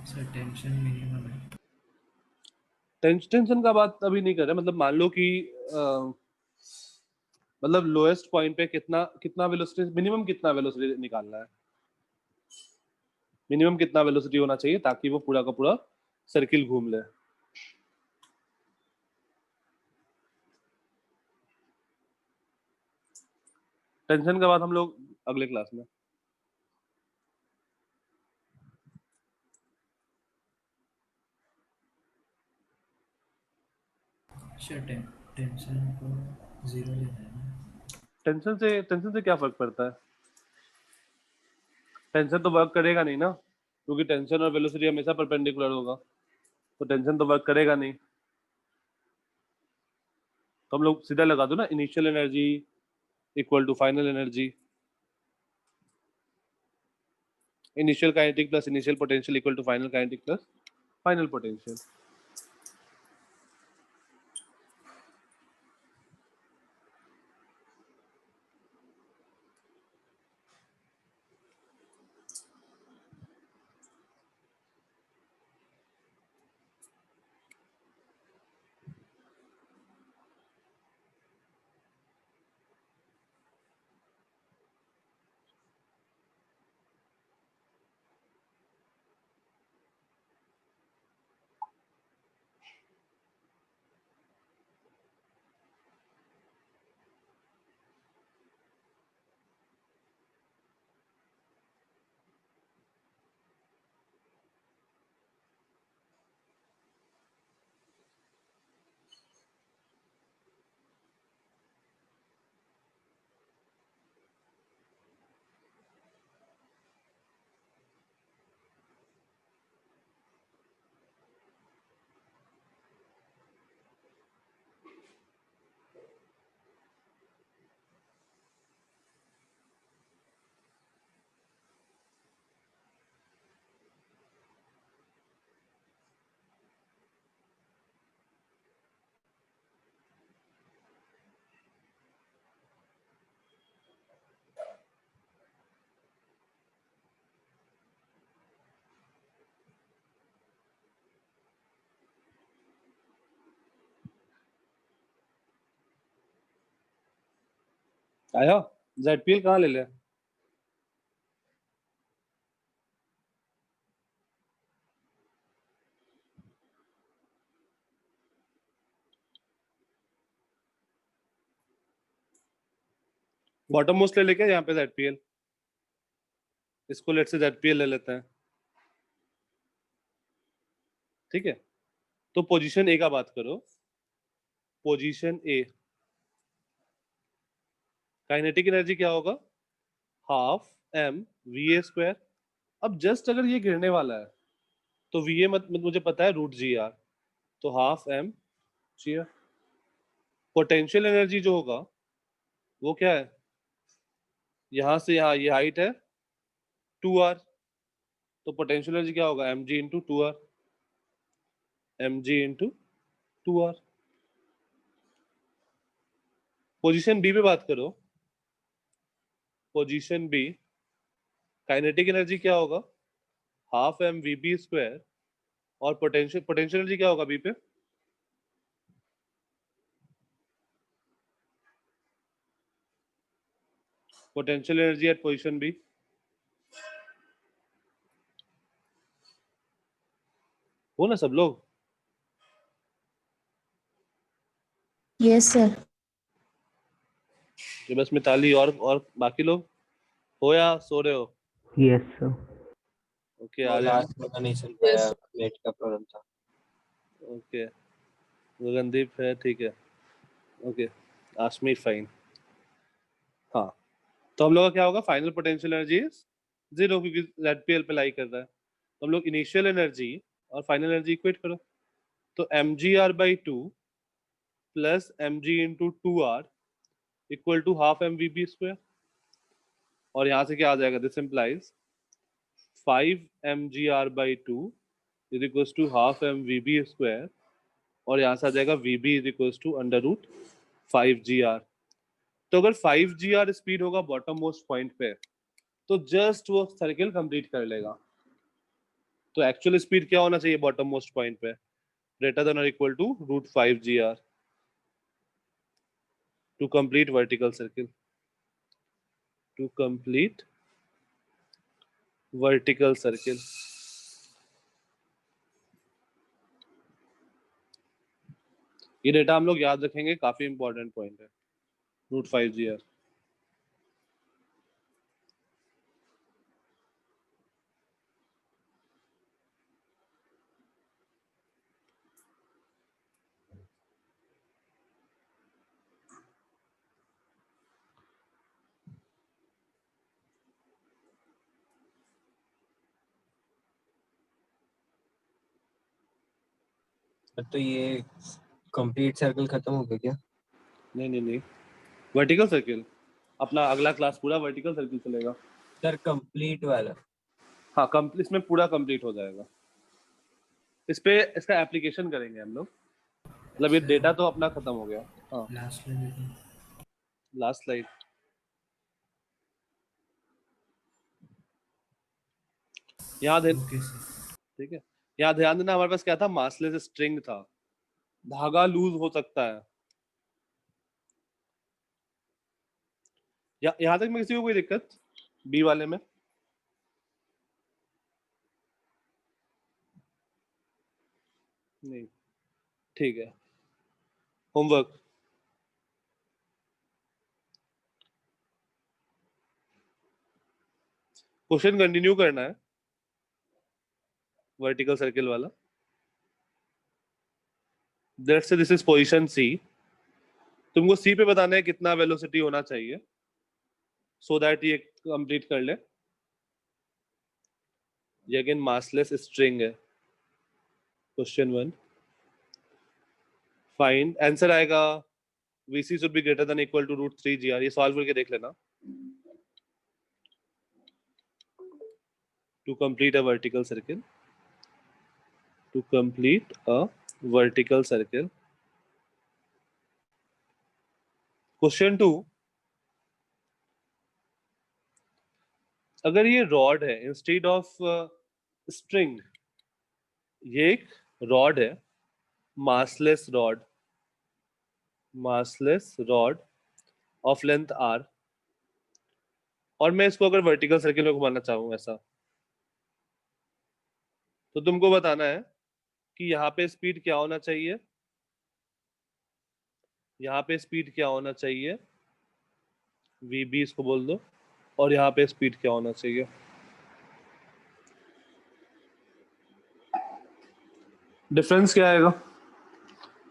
Sir tension minimum है। टेंशन का बात अभी नहीं कर रहे, मतलब मान लो कि मतलब लोएस्ट पॉइंट पे कितना कितना वेलोसिटी, मिनिमम कितना वेलोसिटी निकालना है, मिनिमम कितना वेलोसिटी होना चाहिए ताकि वो पूरा का पूरा सर्किल घूम ले। टेंशन का बात हम लोग अगले क्लास में। सर टेंशन को 0 लेना है ना। टेंशन से क्या फर्क पड़ता है? टेंशन तो वर्क करेगा नहीं ना, क्योंकि टेंशन और वेलोसिटी हमेशा परपेंडिकुलर होगा, तो टेंशन तो वर्क करेगा नहीं। तो हम लोग सीधा लगा दो ना, initial energy equal to final energy, initial kinetic plus initial potential equal to final kinetic plus final potential. आया? जेडपीएल कहाँ ले ले? बॉटम मोस्ट ले लेके यहाँ पे जेडपीएल, इसको लेट से जेडपीएल ले लेते हैं, ठीक है। तो पोजीशन ए का बात करो, पोजीशन ए काइनेटिक एनर्जी क्या होगा, half M V A square. अब जस्ट अगर ये गिरने वाला है तो वी ए मुझे पता है रूट जी आर, तो half M G R. Potential energy जो होगा वो क्या है, यहां से यहाँ ये हाइट है 2r, तो पोटेंशियल एनर्जी क्या होगा, M G into 2r, M G into 2r। Position B पे बात करो, पोजीशन बी काइनेटिक एनर्जी क्या होगा, half M V B square, और पोटेंशियल एनर्जी क्या होगा बी पे, potential energy at position B, हो ना सब लोग। Yes sir. ये बस मिताली और बाकी लोग हो या सो रहे हो? Yes, sir. ओके आ जाओ। लास्ट वाला नहीं सुन पाया, Yes. नेट का प्रॉब्लम था। ओके गगनदीप है, ठीक है, ओके आशमी फाइन। हाँ, तो हम लोग का क्या होगा, फाइनल पोटेंशियल एनर्जी जीरो, क्योंकि ZPL पे लाई कर रहा है। तो हम लोग इनिशियल एनर्जी और फाइनल एनर्जी इक्वेट करो, तो mgr/2 plus mg into 2r equal to half M V B square. और यहाँ से क्या आ जाएगा, this implies 5mgr/2 is equal to half M V B square, और यहाँ से आ जाएगा vb is equal to under root 5gr। तो अगर 5gr स्पीड होगा बॉटम मोस्ट पॉइंट पे, तो जस्ट वो सर्किल कंप्लीट कर लेगा। तो एक्चुअल स्पीड क्या होना चाहिए बॉटम मोस्ट पॉइंट पे, ग्रेटर देन और equal to root 5gr to complete vertical circle, to complete vertical circle. ये डेटा हम लोग याद रखेंगे, काफी इंपॉर्टेंट पॉइंट है, रूट 5gr। तो ये कंप्लीट सर्कल खत्म हो गया क्या? नहीं, वर्टिकल सर्किल अपना अगला क्लास पूरा वर्टिकल सर्किल चलेगा। सर कंप्लीट वाला। हाँ, इसमें पूरा कंप्लीट हो जाएगा। इस पे इसका एप्लीकेशन करेंगे हम लोग, मतलब ये डेटा तो अपना खत्म हो गया। हाँ, लास्ट में देखो। Last slide. यहाँ ओके सर। ठीक है, यहाँ ध्यान देना, हमारे पास क्या था, मासलेस स्ट्रिंग था, धागा लूज हो सकता है। यहाँ तक में किसी को कोई दिक्कत बी वाले में? नहीं, ठीक है। होमवर्क क्वेश्चन कंटिन्यू करना है, वर्टिकल सर्किल वाला। दैट्स से दिस इज पोजीशन सी। तुमको सी पे बताना है कितना वेलोसिटी होना चाहिए, सो दैट ये कंप्लीट कर ले। ये अगेन मासलेस स्ट्रिंग है। क्वेश्चन 1 फाइंड, आंसर आएगा VC should be greater than equal to root 3gr। ये सॉल्व करके देख लेना। To complete a vertical circle, to complete a vertical circle। Question 2, अगर ये रॉड है इंस्टेड ऑफ स्ट्रिंग, ये एक रॉड है, massless rod of length r, और मैं इसको अगर वर्टिकल सर्किल में घुमाना चाहूँ ऐसा, तो तुमको बताना है कि यहाँ पे स्पीड क्या होना चाहिए, यहाँ पे स्पीड क्या होना चाहिए, vb इसको बोल दो, और यहाँ पे स्पीड क्या होना चाहिए। डिफरेंस क्या आएगा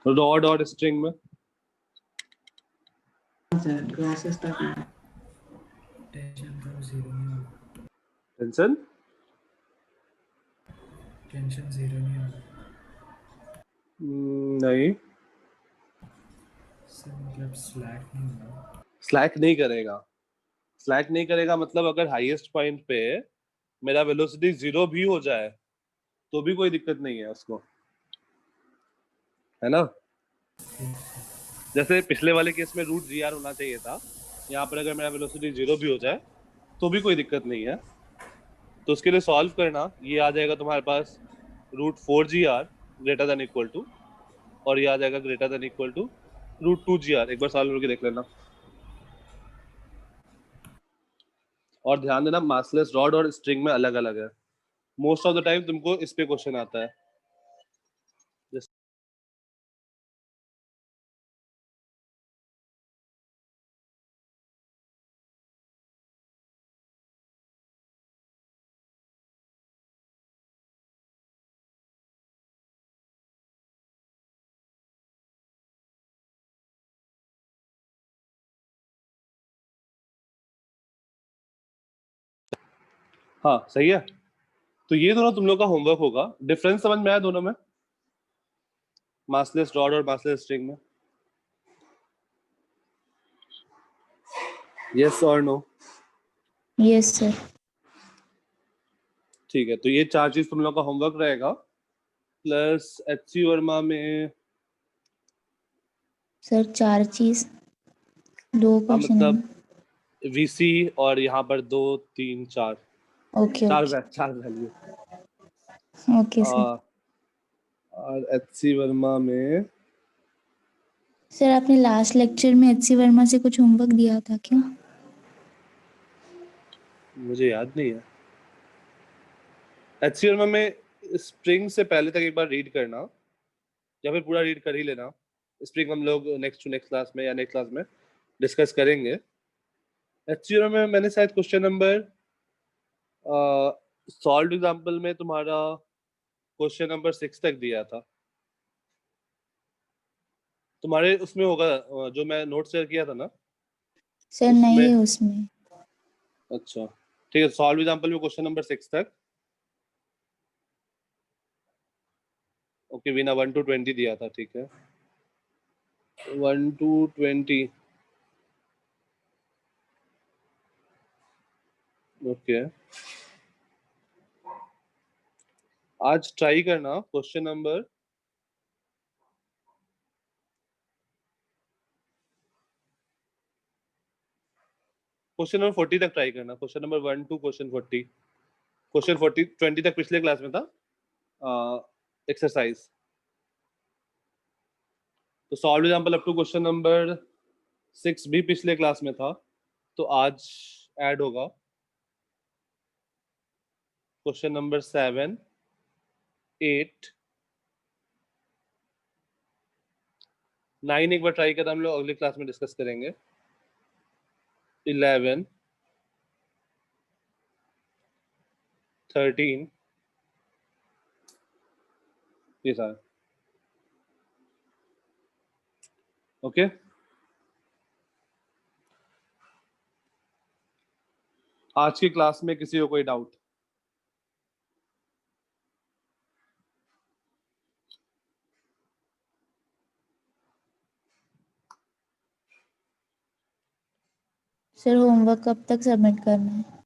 रॉड और स्ट्रिंग में? सर क्लासेस तक टेंशन कब जीरो नहीं होगा, टेंशन टेंशन जीरो नहीं होगा नहीं, सर, मतलब स्लैक नहीं होगा। स्लैक नहीं करेगा। स्लैक नहीं करेगा मतलब अगर हाईएस्ट पॉइंट पे मेरा वेलोसिटी 0 भी हो जाए तो भी कोई दिक्कत नहीं है उसको, है ना? जैसे पिछले वाले केस में रूट जी आर होना चाहिए था, यहाँ पर अगर मेरा वेलोसिटी 0 भी हो जाए तो भी कोई दिक्कत नहीं है। तो उसके लिए सॉल्व करना, ये आ जाएगा तुम्हारे पास √4 GR greater than equal to, और ये आ जाएगा greater than equal to √2 GR। एक बार सॉल्व करके देख लेना। और ध्यान देना मासलेस रॉड और स्ट्रिंग में अलग अलग है। मोस्ट ऑफ द टाइम तुमको इस पे क्वेश्चन आता है। हाँ सही है। तो ये दोनों तुम लोग का होमवर्क होगा। डिफरेंस समझ में आया दोनों में, मासलेस रॉड और मासलेस स्ट्रिंग में? यस और नो? Yes sir. ठीक है, तो ये 4 चीज तुम लोग का होमवर्क रहेगा। प्लस HC वर्मा में सर 4 चीज 2 हाँ क्वेश्चन है मतलब ना? VC और यहाँ पर 2 3 4 ओके ओके चार वैल्यू। Okay sir. और HC वर्मा में सर आपने लास्ट लेक्चर में HC वर्मा से कुछ होमवर्क दिया था क्या? मुझे याद नहीं है। HC वर्मा में स्प्रिंग से पहले तक एक बार रीड करना, या फिर पूरा रीड कर ही लेना। स्प्रिंग हम लोग नेक्स्ट क्लास में या नेक्स्ट क्लास में डिस्कस करेंगे। HC वर्मा में मैंने शायद क्वेश्चन नंबर सॉल्व एग्जाम्पल में तुम्हारा क्वेश्चन नंबर 6 तक दिया था। तुम्हारे उसमें होगा जो मैं नोट शेयर किया था ना सर नहीं उसमें। है उसमें। अच्छा ठीक है, सॉल्व एग्जाम्पल में क्वेश्चन नंबर 6 तक। ओके वीना 1 to 20 दिया था, ठीक है 1 to 20। ओके आज ट्राई करना क्वेश्चन नंबर क्वेश्चन नंबर 40 तक ट्राई करना। Question number 1 to question 40। Question 20 तक पिछले क्लास में था एक्सरसाइज। तो solve example up to question number 6 भी पिछले क्लास में था, तो आज ऐड होगा क्वेश्चन नंबर 7 8 9। एक बार ट्राई करना, हम लोग अगली क्लास में डिस्कस करेंगे। 11 13 ये सारे। ओके आज की क्लास में किसी को कोई डाउट? सर होमवर्क कब तक सबमिट करना है?